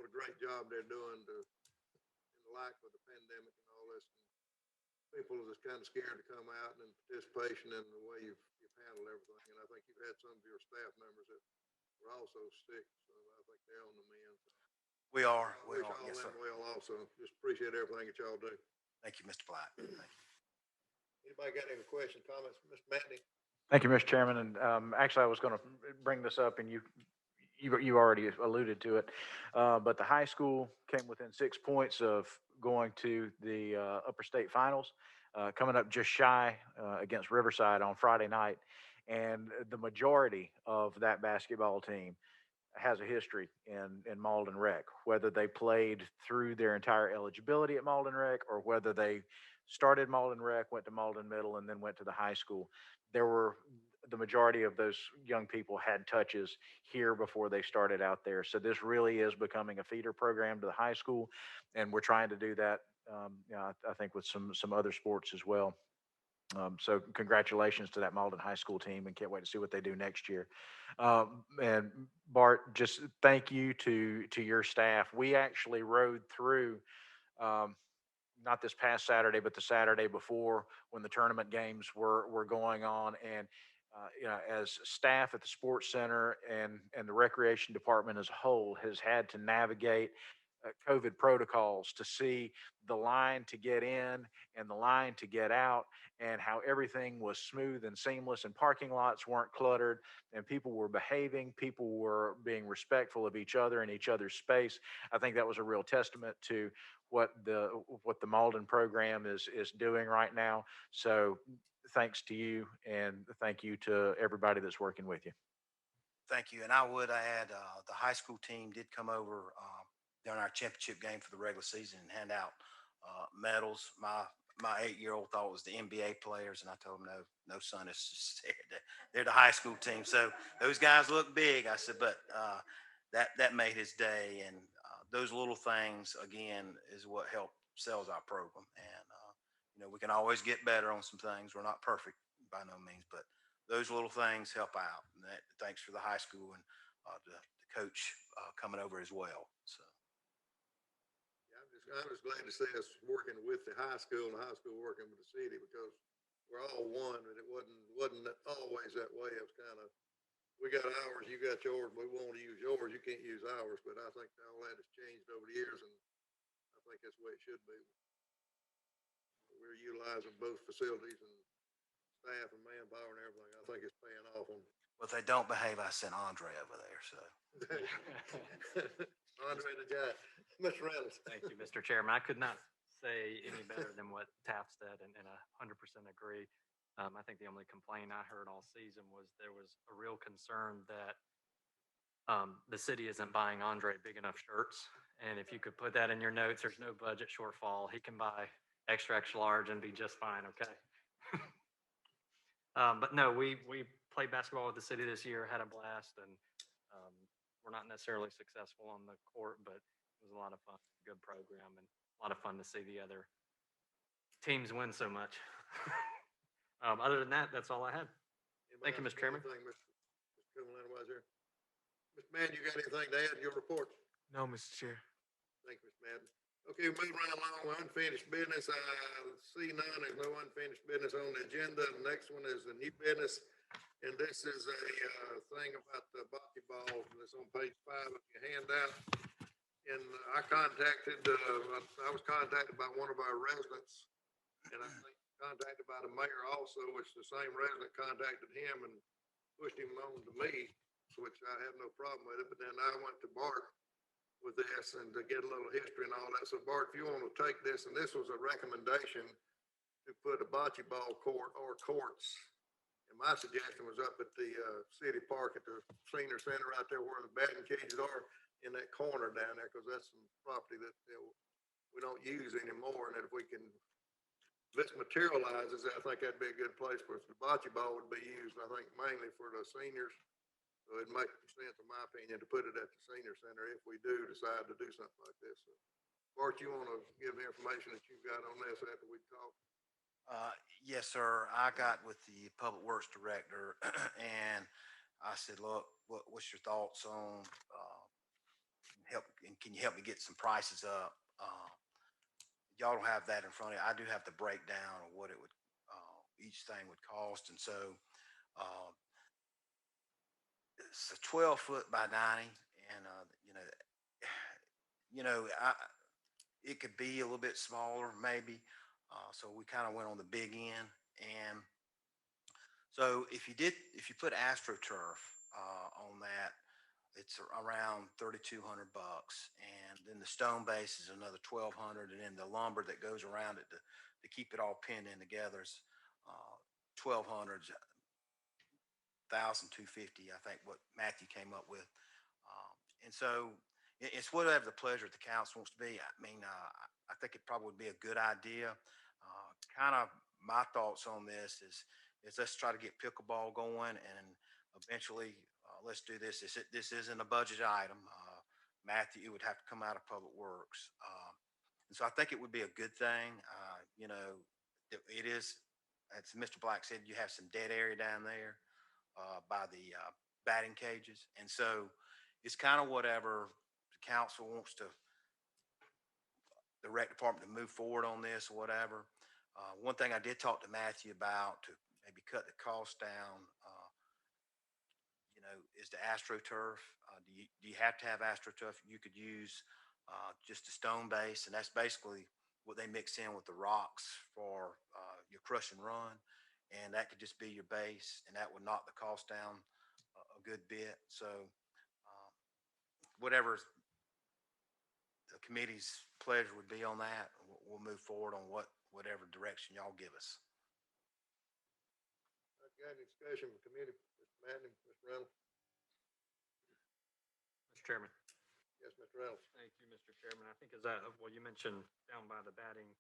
a great job they're doing in the light of the pandemic and all this. And people are just kind of scared to come out and participation in the way you've handled everything. And I think you've had some of your staff members that were also sick, so I think they're on the mend. We are. I wish all Yes, sir. them well also. Just appreciate everything that y'all do. Thank you, Mr. Black. Thank you. Anybody got any questions, comments? Mr. Matney? Thank you, Mr. Chairman. And actually, I was going to bring this up, and you already alluded to it. But the high school came within 6 points of going to the upper state finals, coming up just shy against Riverside on Friday night. And the majority of that basketball team has a history in Mauldin Rec, whether they played through their entire eligibility at Mauldin Rec or whether they started Mauldin Rec, went to Mauldin Middle, and then went to the high school. The majority of those young people had touches here before they started out there. So this really is becoming a feeder program to the high school, and we're trying to do that. I think with some other sports as well. So congratulations to that Mauldin High School team, and can't wait to see what they do next year. And Bart, just thank you to your staff. We actually rode through, not this past Saturday, but the Saturday before, when the tournament games were going on. And as staff at the sports center and the recreation department as a whole has had to navigate COVID protocols to see the line to get in and the line to get out, and how everything was smooth and seamless, and parking lots weren't cluttered, and people were behaving, people were being respectful of each other and each other's space. I think that was a real testament to what the Mauldin program is doing right now. So thanks to you, and thank you to everybody that's working with you. Thank you. And I would add, the high school team did come over during our championship game for the regular season and hand out medals. My 8-year-old thought it was the NBA players, and I told him, no, son, it's just they're the high school team. So those guys look big. I said, but that made his day. And those little things, again, is what help sells our program. And we can always get better on some things. We're not perfect by no means, but those little things help out. And thanks for the high school and the coach coming over as well. So. I'm just glad to see us working with the high school and the high school working with the city, because we're all one, and it wasn't always that way. It was kind of, we got ours, you got yours, we want to use yours, you can't use ours. But I think all that has changed over the years, and I think that's the way it should be. We're utilizing both facilities and staff and manpower and everything. I think it's paying off on. Well, if they don't behave, I sent Andre over there. So. Andre the guy. Mr. Reynolds. Thank you, Mr. Chairman. I could not say any better than what Taft said, and I 100% agree. I think the only complaint I heard all season was there was a real concern that the city isn't buying Andre big enough shirts. And if you could put that in your notes, there's no budget shortfall. He can buy extra large and be just fine, okay? But no, we played basketball with the city this year, had a blast, and we're not necessarily successful on the court, but it was a lot of fun, good program, and a lot of fun to see the other teams win so much. Other than that, that's all I had. Thank you, Mr. Chairman. Mr. Madden, you got anything to add in your report? No, Mr. Chair. Thank you, Mr. Madden. Okay, moving right along with unfinished business. I see none. There's no unfinished business on the agenda. The next one is the new business. And this is a thing about the bocce ball that's on page 5 of your handout. And I was contacted by one of our residents, and I think contacted by the mayor also, which the same resident contacted him and pushed him on to me, which I have no problem with it. But then I went to Bart with this and to get a little history and all that. So Bart, if you want to take this, and this was a recommendation to put a bocce ball court or courts, and And my suggestion was up at the, city park at the senior center right there where the batting cages are in that corner down there, because that's some property that, we don't use anymore. And if we can, if this materializes, I think that'd be a good place for the bocce ball would be used, I think mainly for the seniors. So it'd make sense, in my opinion, to put it at the senior center if we do decide to do something like this. So, Bart, you want to give the information that you've got on this after we talk? Yes, sir. I got with the Public Works Director and I said, look, what's your thoughts on, and can you help me get some prices up? Y'all don't have that in front of you. I do have the breakdown of what it would, each thing would cost. And so, uh, it's a 12 foot by 90 and, it could be a little bit smaller maybe. So we kind of went on the big end. And so if you put AstroTurf on that, it's around $3,200, and then the stone base is another 1,200, and then the lumber that goes around it to keep it all pinned in together is 1,200, 1,250, I think, what Matthew came up with. And so it's whatever the pleasure of the council wants to be. I mean, I think it probably would be a good idea. Kind of my thoughts on this is let's try to get pickleball going, and eventually let's do this. This isn't a budget item. Matthew, it would have to come out of Public Works. And so I think it would be a good thing. It is, as Mr. Black said, you have some dead area down there by the batting cages. And so it's kind of whatever the council wants to, the rec department to move forward on this or whatever. One thing I did talk to Matthew about to maybe cut the cost down, is the AstroTurf. Do you have to have AstroTurf? You could use just a stone base, and that's basically what they mix in with the rocks for your crush and run, and that could just be your base, and that would knock the cost down a good bit. So, whatever the committee's pleasure would be on that, we'll move forward on whatever direction y'all give us. Got any discussion with committee, Mr. Manning, Mr. Reynolds? Mr. Chairman. Yes, Mr. Reynolds. Thank you, Mr. Chairman. I think well, you mentioned down by the batting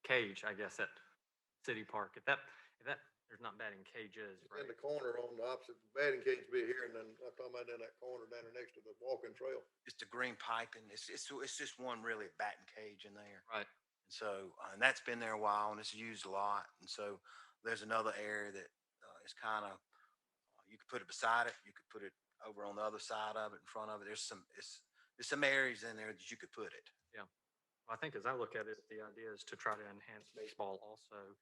cage, I guess, at City Park. If there's not batting cages, It's right? in the corner on the opposite, the batting cage be here, and then I'm talking about in that corner down there next to the walking trail. It's the green piping. It's just one really batting cage in there. Right. And so, and that's been there a while, and it's used a lot. And so, there's another area that is kind of, you could put it beside it. You could put it over on the other side of it, in front of it. There's some areas in there that you could put it. Yeah. Well, I think as I look at it, the idea is to try to enhance baseball also.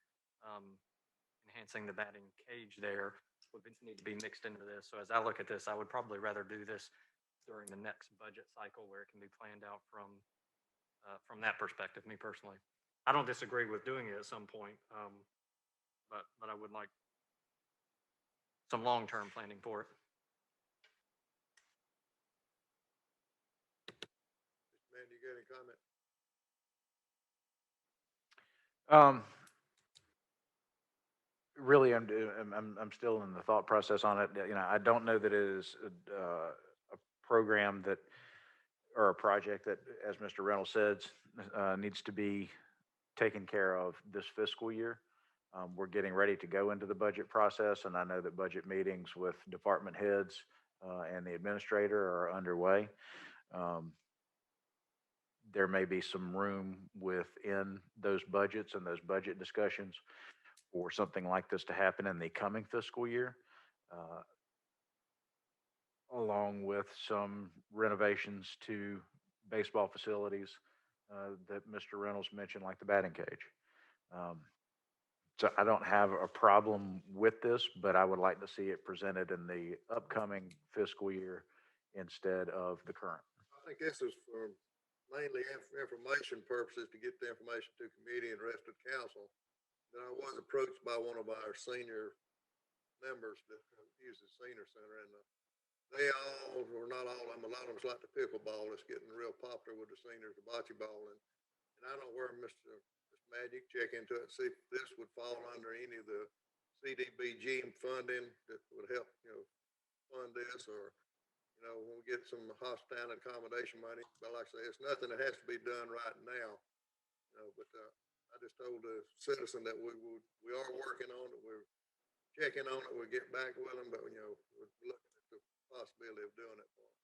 Enhancing the batting cage there would need to be mixed into this. So as I look at this, I would probably rather do this during the next budget cycle where it can be planned out from that perspective, me personally. I don't disagree with doing it at some point, but I would like some long-term planning for it. Mr. Manning, you got any comment? Really, I'm still in the thought process on it. I don't know that it is a program that, or a project that, as Mr. Reynolds says, needs to be taken care of this fiscal year. We're getting ready to go into the budget process, and I know that budget meetings with department heads and the administrator are underway. There may be some room within those budgets and those budget discussions for something like this to happen in the coming fiscal year, along with some renovations to baseball facilities that Mr. Reynolds mentioned, like the batting cage. So I don't have a problem with this, but I would like to see it presented in the upcoming fiscal year instead of the current. I think this is for mainly information purposes, to get the information to committee and rest of the council. Then I was approached by one of our senior members that use the senior center, and they all, or not all of them, a lot of them's like the pickleball. It's getting real popular with the seniors, the bocce ball, and I don't know where Mr. Magic check into it, see if this would fall under any of the CDBG funding that would help, fund this, or, when we get some hospitality accommodation money. But like I say, it's nothing that has to be done right now, but, I just told the citizen that we are working on it. We're checking on it. We'll get back with them, but, we're looking at the possibility of doing it for them.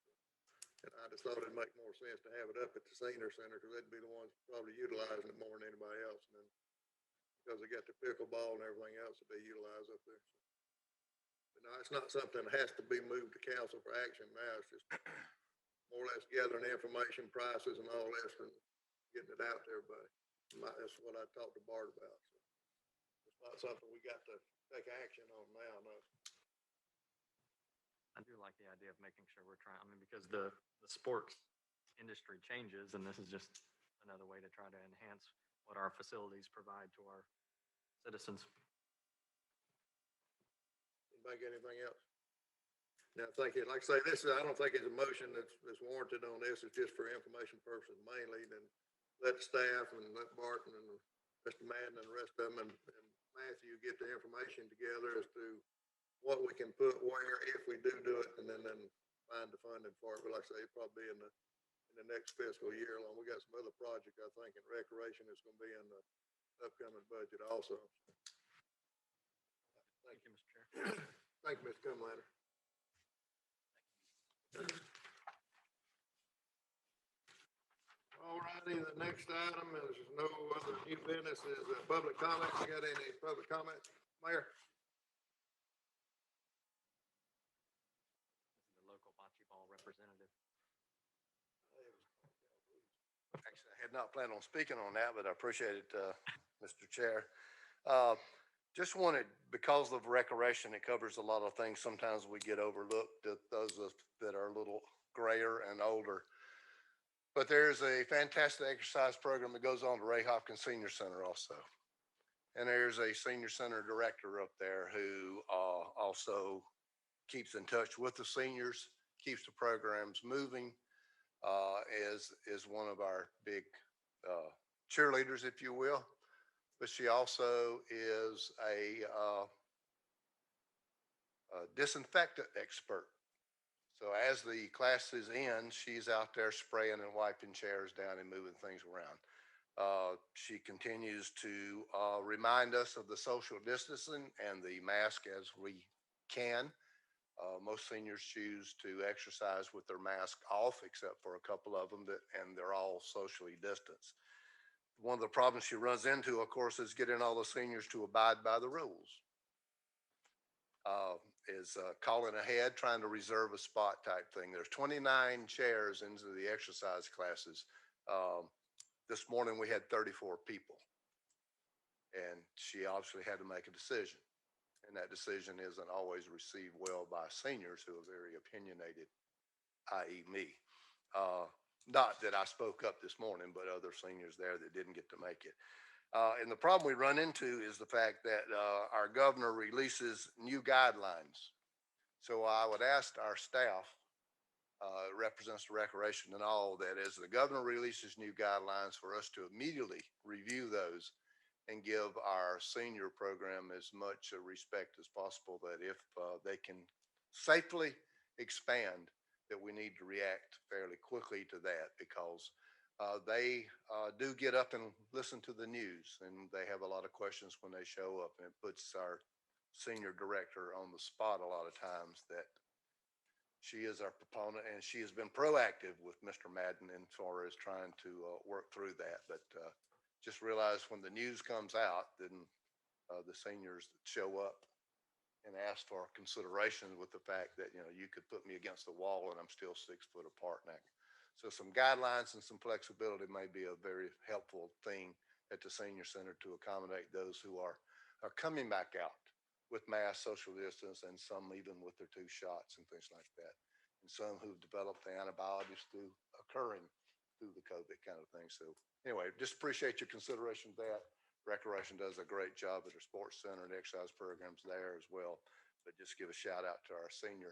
And I just thought it'd make more sense to have it up at the senior center, because they'd be the ones probably utilizing it more than anybody else. And then, because they got the pickleball and everything else that they utilize up there. But no, it's not something that has to be moved to council for action now. It's just more or less gathering information, prices and all this, and getting it out to everybody. That's what I talked to Bart about. So it's not something we got to take action on now, no. I do like the idea of making sure we're trying, I mean, because the sports industry changes, and this is just another way to try to enhance what our facilities provide to our citizens. Anybody got anything else? Now, thank you. Like I say, I don't think it's a motion that's warranted on this. It's just for information purposes mainly. Then let staff and let Barton and Mr. Madden and the rest of them and Matthew get the information together as to what we can put where if we do it, and then find the funding for it. But like I say, it'll probably be in the next fiscal year. Along, we got some other project, I think, in recreation is going to be in the upcoming budget also. Thank you, Mr. Chair. Thank you, Mr. Cumlander. All righty, the next item is no other new business, is public comments. You got any public comments, Mayor? The local bocce ball representative. Actually, I had not planned on speaking on that, but I appreciate it, Mr. Chair. Just wanted, because of recreation, it covers a lot of things. Sometimes we get overlooked, those that are a little grayer and older. But there's a fantastic exercise program that goes on to Ray Hopkins Senior Center also. And there's a senior center director up there who also keeps in touch with the seniors, keeps the programs moving, is one of our big cheerleaders, if you will. But she also is a disinfectant expert. So as the classes end, she's out there spraying and wiping chairs down and moving things around. She continues to remind us of the social distancing and the mask as we can. Most seniors choose to exercise with their mask off, except for a couple of them, and they're all socially distanced. One of the problems she runs into, of course, is getting all the seniors to abide by the rules. Is calling ahead, trying to reserve a spot type thing. There's 29 chairs into the exercise classes. This morning we had 34 people, and she obviously had to make a decision. And that decision isn't always received well by seniors who are very opinionated, i.e. me. Not that I spoke up this morning, but other seniors there that didn't get to make it. And the problem we run into is the fact that our governor releases new guidelines. So I would ask our staff, represents the recreation and all, that as the governor releases new guidelines, for us to immediately review those and give our senior program as much respect as possible, that if they can safely expand, that we need to react fairly quickly to that, because they do get up and listen to the news, and they have a lot of questions when they show up, and it puts our senior director on the spot a lot of times. That she is our proponent, and she has been proactive with Mr. Madden as far as trying to work through that. But just realize when the news comes out, then the seniors show up and ask for consideration, with the fact that, you could put me against the wall and I'm still 6 foot apart now. So some guidelines and some flexibility may be a very helpful thing at the senior center to accommodate those who are coming back out with mass social distance, and some even with their 2 shots and things like that. And some who've developed the antibodies through occurring through the COVID kind of thing. So anyway, just appreciate your consideration of that. Recreation does a great job at their sports center and exercise programs there as well. But just give a shout out to our senior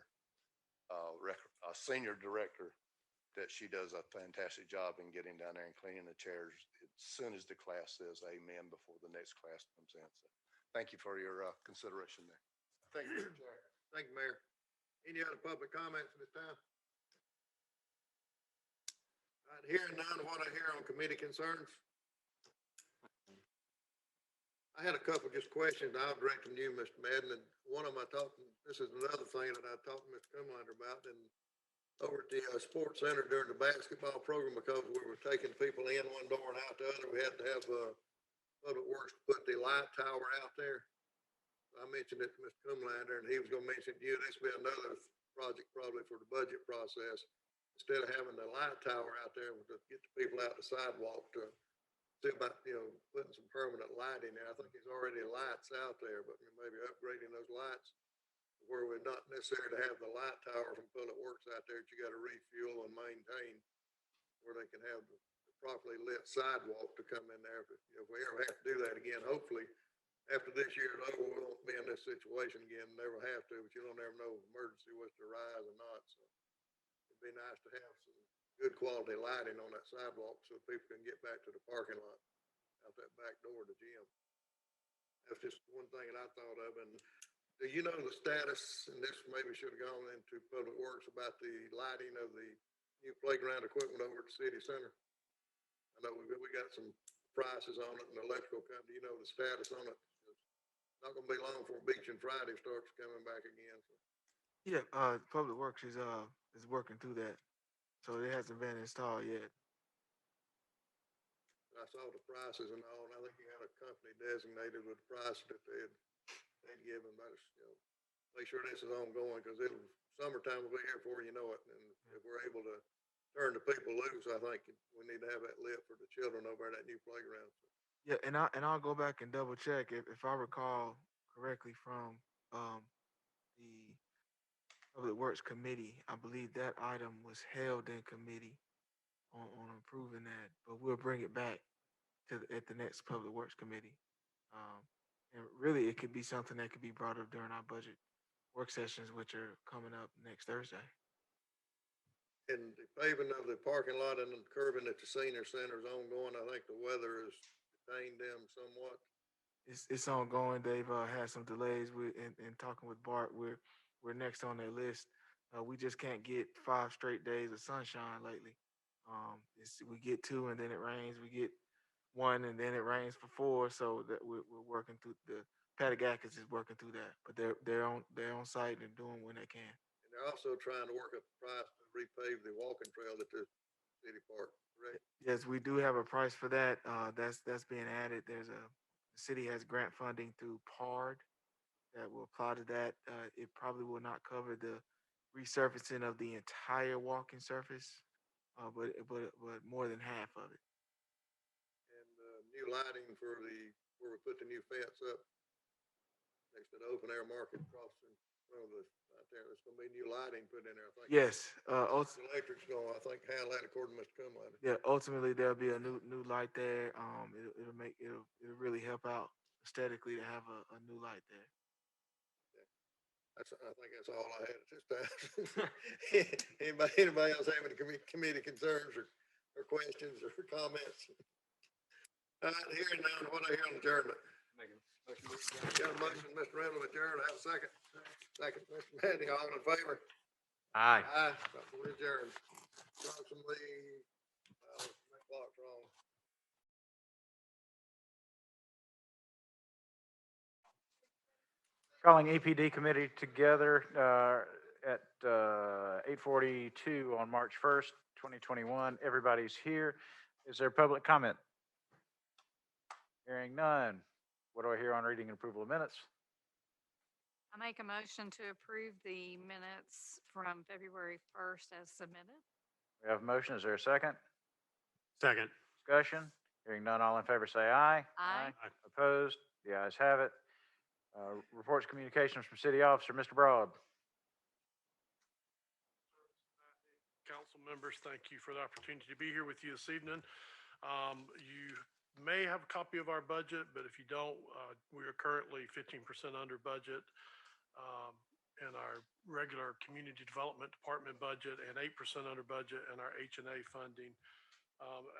director, that she does a fantastic job in getting down there and cleaning the chairs as soon as the class says amen before the next class comes in. So thank you for your consideration there. Thank you, Mr. Chair. Thank you, Mayor. Any other public comments at this time? All right, hearing none, what I hear on committee concerns? I had a couple just questions I'll direct to you, Mr. Madden, and one of them this is another thing that I talked to Mr. Cumlander about, and over at the sports center during the basketball program, because we were taking people in one door and out the other, we had to have Public Works put the light tower out there. I mentioned it to Mr. Cumlander, and he was gonna mention to you, this will be another project probably for the budget process. Instead of having the light tower out there, we'll just get the people out the sidewalk to see about, putting some permanent lighting there. I think there's already lights out there, but maybe upgrading those lights where we're not necessary to have the light tower from Public Works out there that you gotta refuel and maintain, where they can have the properly lit sidewalk to come in there. But, if we ever have to do that again, hopefully after this year is over, we won't be in this situation again, never have to, but you don't ever know if emergency was to arise or not. So it'd be nice to have some good quality lighting on that sidewalk so people can get back to the parking lot out that back door of the gym. That's just one thing that I thought of. And do you know the status, and this maybe should have gone into Public Works, about the lighting of the new playground equipment over at the city center? I know we got some prices on it, and the electrical company, you know the status on it. It's not gonna be long before Beach and Friday starts coming back again. So Yeah, Public Works is working through that, so it hasn't been installed yet. I saw the prices and all, and I think you had a company designated with the price that they'd given. But make sure this is ongoing, because summertime will be here before you know it. And if we're able to turn the people loose, I think we need to have that lit for the children over at that new playground. Yeah, and I'll go back and double check if I recall correctly from the Public Works Committee. I believe that item was held in committee on approving that, but we'll bring it back at the next Public Works Committee. And really, it could be something that could be brought up during our budget work sessions, which are coming up next Thursday. And the paving of the parking lot and the curbing at the senior center is ongoing. I think the weather has detained them somewhat. It's ongoing. They've had some delays in talking with Bart. We're next on their list. We just can't get 5 straight days of sunshine lately. We get 2 and then it rains. We get 1 and then it rains for 4. So that we're working through the Patagakis is working through that, but they're on site and doing when they can. And they're also trying to work up the price to repave the walking trail at the city park, correct? Yes, we do have a price for that. That's being added. The city has grant funding through PARD that will apply to that. It probably will not cover the resurfacing of the entire walking surface, but more than half of it. And new lighting for where we put the new fence up next to the open air market across in front of right there. There's gonna be new lighting put in there, I think. Yes. The electric's gonna, I think, handle that according to Mr. Cumlander. Yeah. Ultimately, there'll be a new light there. It'll really help out aesthetically to have a new light there. I think that's all I had at this time. Anybody else have any committee concerns or questions or comments? All right, hearing none, what I hear on adjournment? Got a motion, Mr. Reynolds, adjourn. Have a second. Second, Mr. Manning, all in favor? Aye. Aye. We adjourn. Approximately, my clock's wrong. Calling EPD committee together at 8:42 on March 1st, 2021. Everybody's here. Is there public comment? Hearing none. What do I hear on reading and approval of minutes? I make a motion to approve the minutes from February 1st as submitted. We have a motion. Is there a second? Second. Discussion? Hearing none, all in favor say aye. Aye. Opposed? The ayes have it. Reports, communications from city officer, Mr. Broad. Council members, thank you for the opportunity to be here with you this evening. You may have a copy of our budget, but if you don't, we are currently 15% under budget in our regular community development department budget and 8% under budget in our H&A funding.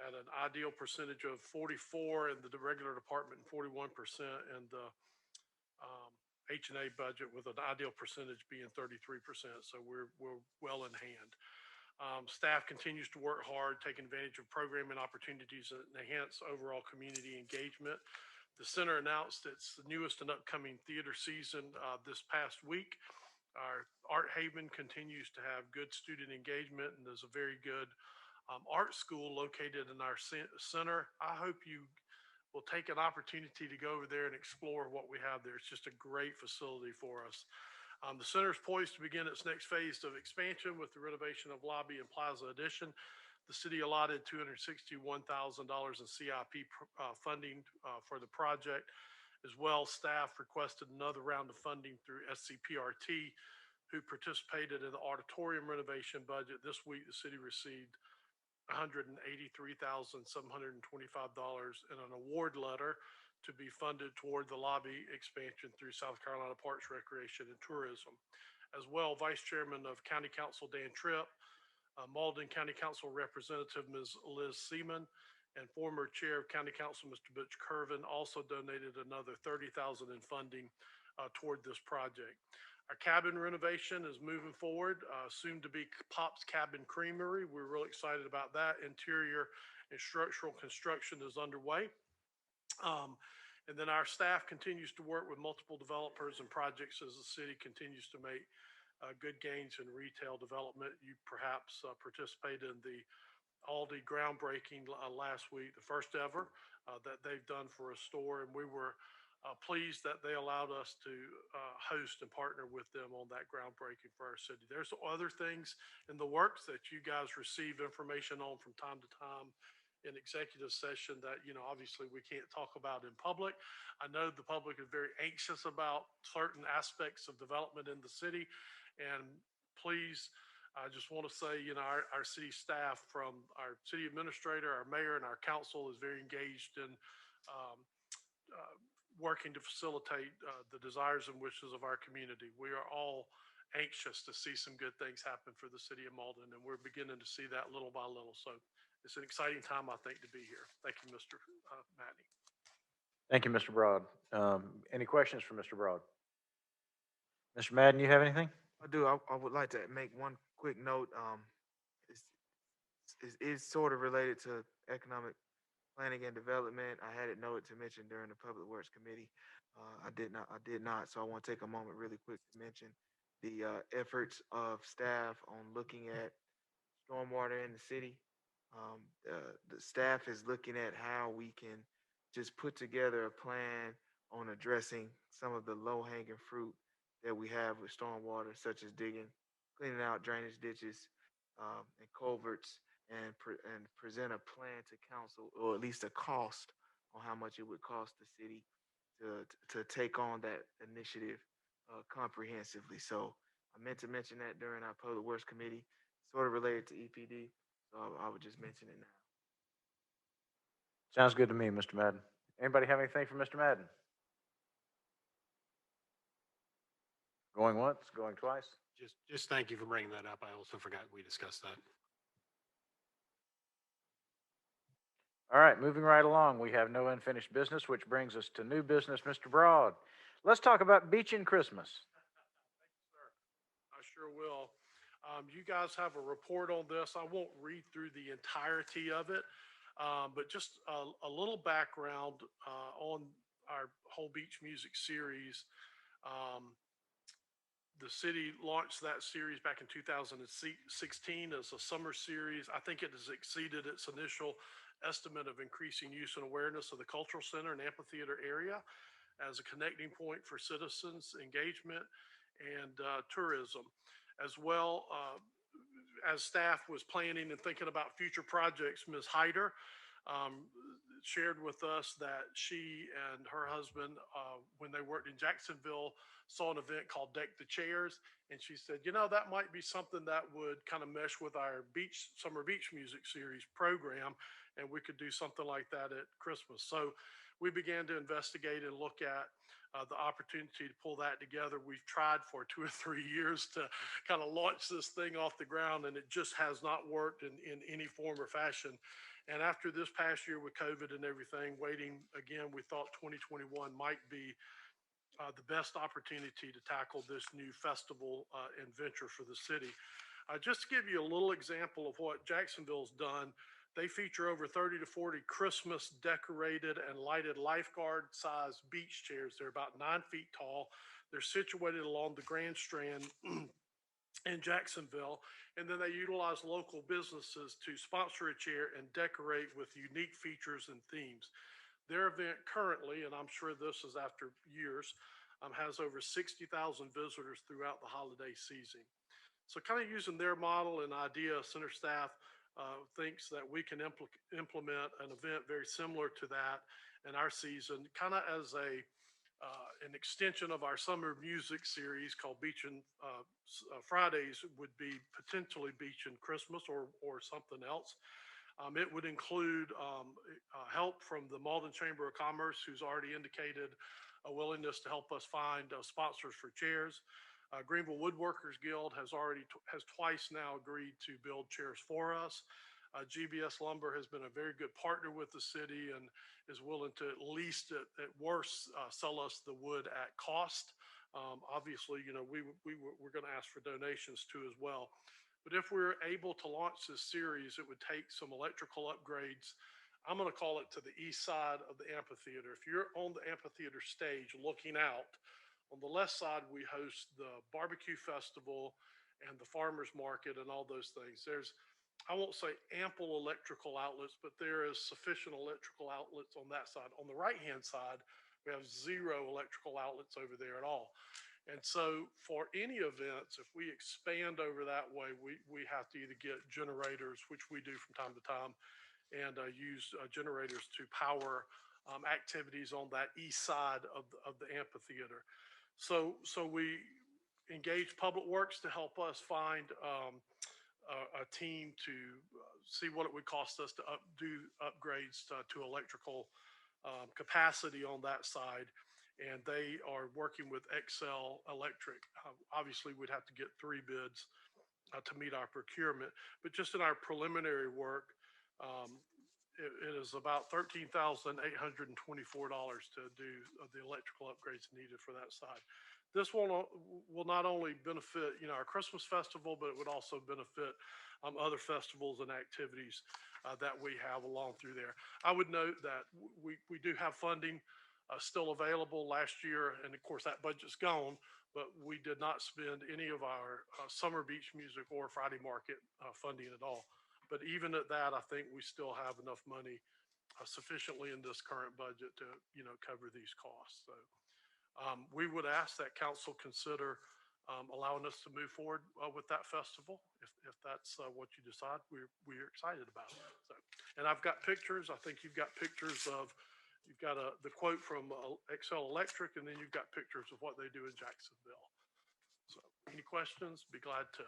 At an ideal percentage of 44 in the regular department and 41% in the H&A budget with an ideal percentage being 33%. So we're well in hand. Staff continues to work hard, taking advantage of programming opportunities that enhance overall community engagement. The center announced its newest and upcoming theater season this past week. Our Art Haven continues to have good student engagement, and there's a very good art school located in our center. I hope you will take an opportunity to go over there and explore what we have there. It's just a great facility for us. The center is poised to begin its next phase of expansion with the renovation of lobby and plaza addition. The city allotted $261,000 in CIP funding for the project. As well, staff requested another round of funding through SCPRT, who participated in the auditorium renovation budget. This week, the city received $183,725 in an award letter to be funded toward the lobby expansion through South Carolina Parks, Recreation, and Tourism. As well, Vice Chairman of County Council Dan Tripp, Mauldin County Council Representative Ms. Liz Seaman, and former Chair of County Council Mr. Butch Curvin also donated another $30,000 in funding toward this project. Our cabin renovation is moving forward, soon to be Pop's Cabin Creamery. We're really excited about that. Interior and structural construction is underway. And then our staff continues to work with multiple developers and projects as the city continues to make good gains in retail development. You perhaps participated in the Aldi groundbreaking last week, the first ever that they've done for a store. And we were pleased that they allowed us to host and partner with them on that groundbreaking for our city. There's other things in the works that you guys receive information on from time to time in executive session that, obviously we can't talk about in public. I know the public is very anxious about certain aspects of development in the city. And please, I just want to say, our city staff, from our city administrator, our mayor, and our council, is very engaged in working to facilitate the desires and wishes of our community. We are all anxious to see some good things happen for the city of Mauldin, and we're beginning to see that little by little. So it's an exciting time, I think, to be here. Thank you, Mr. Matney. Thank you, Mr. Broad. Any questions for Mr. Broad? Mr. Madden, you have anything? I do. I would like to make one quick note. It's sort of related to economic planning and development. I had it noted to mention during the Public Works Committee. I did not. So I want to take a moment really quick to mention the efforts of staff on looking at stormwater in the city. The staff is looking at how we can just put together a plan on addressing some of the low-hanging fruit that we have with stormwater, such as cleaning out drainage ditches, and culverts, and present a plan to council, or at least a cost on how much it would cost the city to take on that initiative comprehensively. So I meant to mention that during our Public Works Committee, sort of related to EPD. So I would just mention it now. Sounds good to me, Mr. Madden. Anybody have anything for Mr. Madden? Going once, going twice? Just thank you for bringing that up. I also forgot we discussed that. All right, moving right along. We have no unfinished business, which brings us to new business. Mr. Broad, let's talk about beach and Christmas. I sure will. You guys have a report on this. I won't read through the entirety of it, but just a little background on our whole beach music series. The city launched that series back in 2016 as a summer series. I think it has exceeded its initial estimate of increasing use and awareness of the cultural center and amphitheater area as a connecting point for citizens engagement and tourism. As well, as staff was planning and thinking about future projects, Ms. Hyder shared with us that she and her husband, when they worked in Jacksonville, saw an event called Deck the Chairs. And she said, that might be something that would kind of mesh with our summer beach music series program. And we could do something like that at Christmas. So we began to investigate and look at the opportunity to pull that together. We've tried for 2 or 3 years to kind of launch this thing off the ground, and it just has not worked in any form or fashion. And after this past year with COVID and everything, waiting again, we thought 2021 might be the best opportunity to tackle this new festival and venture for the city. Just to give you a little example of what Jacksonville's done, they feature over 30 to 40 Christmas decorated and lighted lifeguard sized beach chairs. They're about 9 feet tall. They're situated along the Grand Strand in Jacksonville. And then they utilize local businesses to sponsor a chair and decorate with unique features and themes. Their event currently, and I'm sure this is after years, has over 60,000 visitors throughout the holiday season. So, kind of using their model and idea, center staff thinks that we can implement an event very similar to that in our season, kind of as an extension of our summer music series called Beach and Fridays would be potentially Beach and Christmas or something else. It would include help from the Mauldin Chamber of Commerce, who's already indicated a willingness to help us find sponsors for chairs. Greenville Woodworkers Guild has twice now agreed to build chairs for us. GBS Lumber has been a very good partner with the city and is willing to at least at worst sell us the wood at cost. Obviously, we're going to ask for donations too as well. But if we're able to launch this series, it would take some electrical upgrades. I'm going to call it to the east side of the amphitheater. If you're on the amphitheater stage looking out, on the left side, we host the barbecue festival and the farmers market and all those things. I won't say ample electrical outlets, but there is sufficient electrical outlets on that side. On the right-hand side, we have zero electrical outlets over there at all. And so for any events, if we expand over that way, we have to either get generators, which we do from time to time, and use generators to power activities on that east side of the amphitheater. So we engage Public Works to help us find a team to see what it would cost us to do upgrades to electrical capacity on that side. And they are working with Excel Electric. Obviously, we'd have to get 3 bids to meet our procurement, but just in our preliminary work, it is about $13,824 to do the electrical upgrades needed for that side. This will not only benefit our Christmas festival, but it would also benefit other festivals and activities that we have along through there. I would note that we do have funding still available last year, and of course that budget's gone. But we did not spend any of our summer beach music or Friday market funding at all. But even at that, I think we still have enough money sufficiently in this current budget to cover these costs. So we would ask that council consider allowing us to move forward with that festival. If that's what you decide, we're excited about it. So, and I've got pictures. I think you've got pictures of. You've got the quote from Excel Electric, and then you've got pictures of what they do in Jacksonville. So, any questions? Be glad to.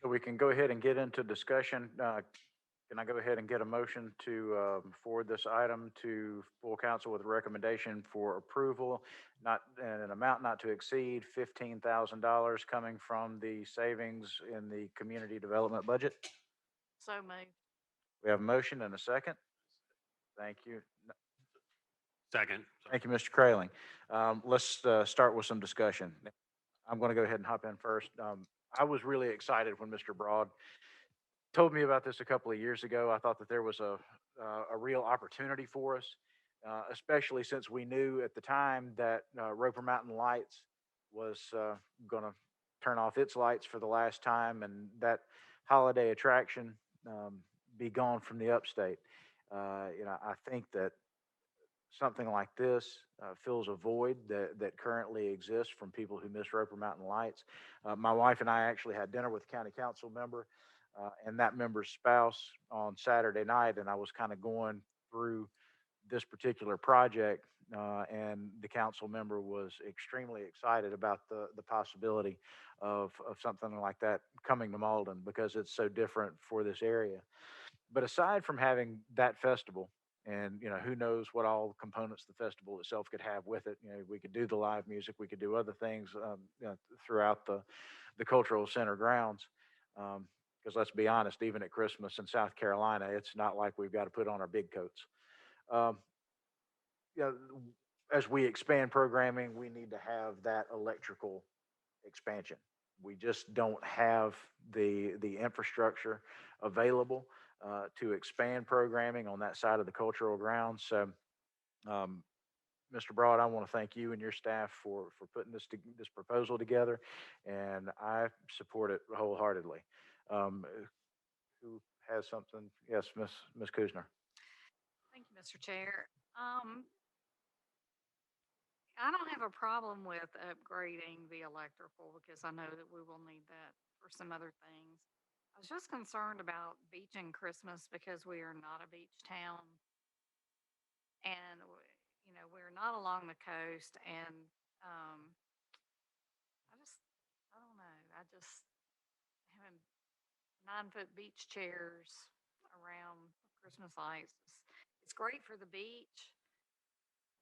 So we can go ahead and get into discussion. Can I go ahead and get a motion to forward this item to full council with a recommendation for approval, not in an amount not to exceed $15,000 coming from the savings in the community development budget? So moved. We have a motion and a second. Thank you. Second. Thank you, Mr. Kraling. Let's start with some discussion. I'm going to go ahead and hop in first. I was really excited when Mr. Broad told me about this a couple of years ago. I thought that there was a real opportunity for us, especially since we knew at the time that Roper Mountain Lights was going to turn off its lights for the last time, and that holiday attraction be gone from the upstate. I think that something like this fills a void that currently exists from people who miss Roper Mountain Lights. My wife and I actually had dinner with a county council member and that member's spouse on Saturday night, and I was kind of going through this particular project, and the council member was extremely excited about the possibility of something like that coming to Mauldin because it's so different for this area. But aside from having that festival, and who knows what all components the festival itself could have with it. We could do the live music, we could do other things throughout the cultural center grounds. Because let's be honest, even at Christmas in South Carolina, it's not like we've got to put on our big coats. Um, yeah, as we expand programming, we need to have that electrical expansion. We just don't have the infrastructure available to expand programming on that side of the cultural grounds. So, Mr. Broad, I want to thank you and your staff for putting this proposal together, and I support it wholeheartedly. Um, who has something? Yes, Miss Kuzner. Thank you, Mr. Chair. I don't have a problem with upgrading the electrical because I know that we will need that for some other things. I was just concerned about beach and Christmas because we are not a beach town. And, we're not along the coast and, I don't know, I just having 9-foot beach chairs around Christmas lights. It's great for the beach,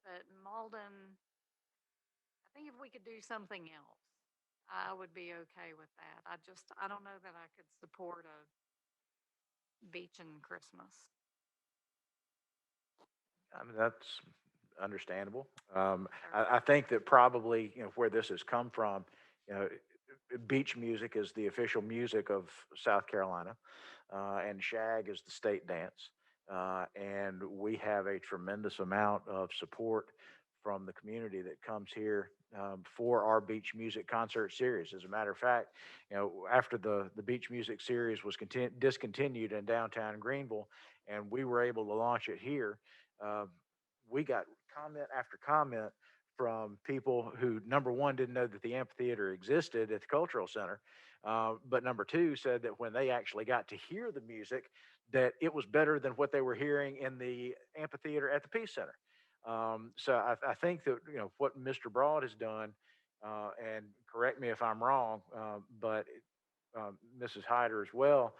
but Malden, I think if we could do something else, I would be okay with that. I don't know that I could support a beach and Christmas. I mean, that's understandable. I think that probably, where this has come from, you know, beach music is the official music of South Carolina, and shag is the state dance. And we have a tremendous amount of support from the community that comes here for our beach music concert series. As a matter of fact, after the beach music series was discontinued in downtown Greenville, and we were able to launch it here, uh, we got comment after comment from people who, number one, didn't know that the amphitheater existed at the cultural center, but number two, said that when they actually got to hear the music, that it was better than what they were hearing in the amphitheater at the Peace Center. So I think that, what Mr. Broad has done, and correct me if I'm wrong, but Mrs. Hyder as well,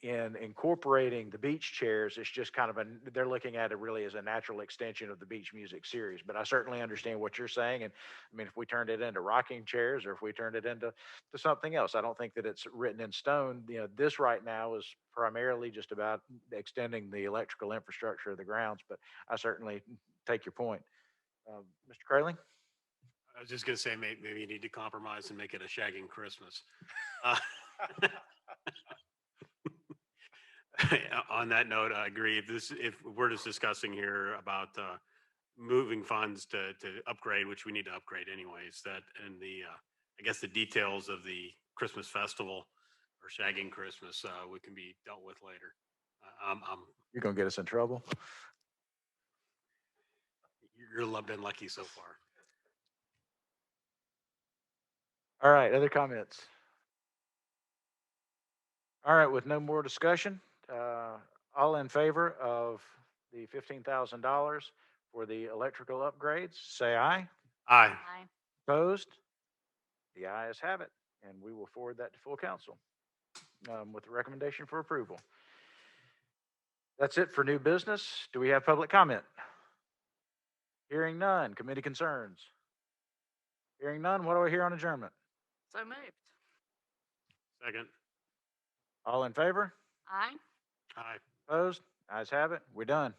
in incorporating the beach chairs. It's just kind of they're looking at it really as a natural extension of the beach music series. But I certainly understand what you're saying. And I mean, if we turned it into rocking chairs or if we turned it into something else, I don't think that it's written in stone. This right now is primarily just about extending the electrical infrastructure of the grounds. But I certainly take your point. Mr. Kraling? I was just gonna say, maybe you need to compromise and make it a shagging Christmas. Uh, on that note, I agree. If we're just discussing here about moving funds to upgrade, which we need to upgrade anyways, that and I guess the details of the Christmas festival or shagging Christmas, we can be dealt with later. You're going to get us in trouble. You've been lucky so far. All right, other comments? All right, with no more discussion, all in favor of the $15,000 for the electrical upgrades, say aye. Aye. Aye. Opposed? The ayes have it, and we will forward that to full council with the recommendation for approval. That's it for new business. Do we have public comment? Hearing none. Committee concerns? Hearing none. What do I hear on adjournment? So moved. Second. All in favor? Aye. Aye. Opposed? Ayes have it. We're done.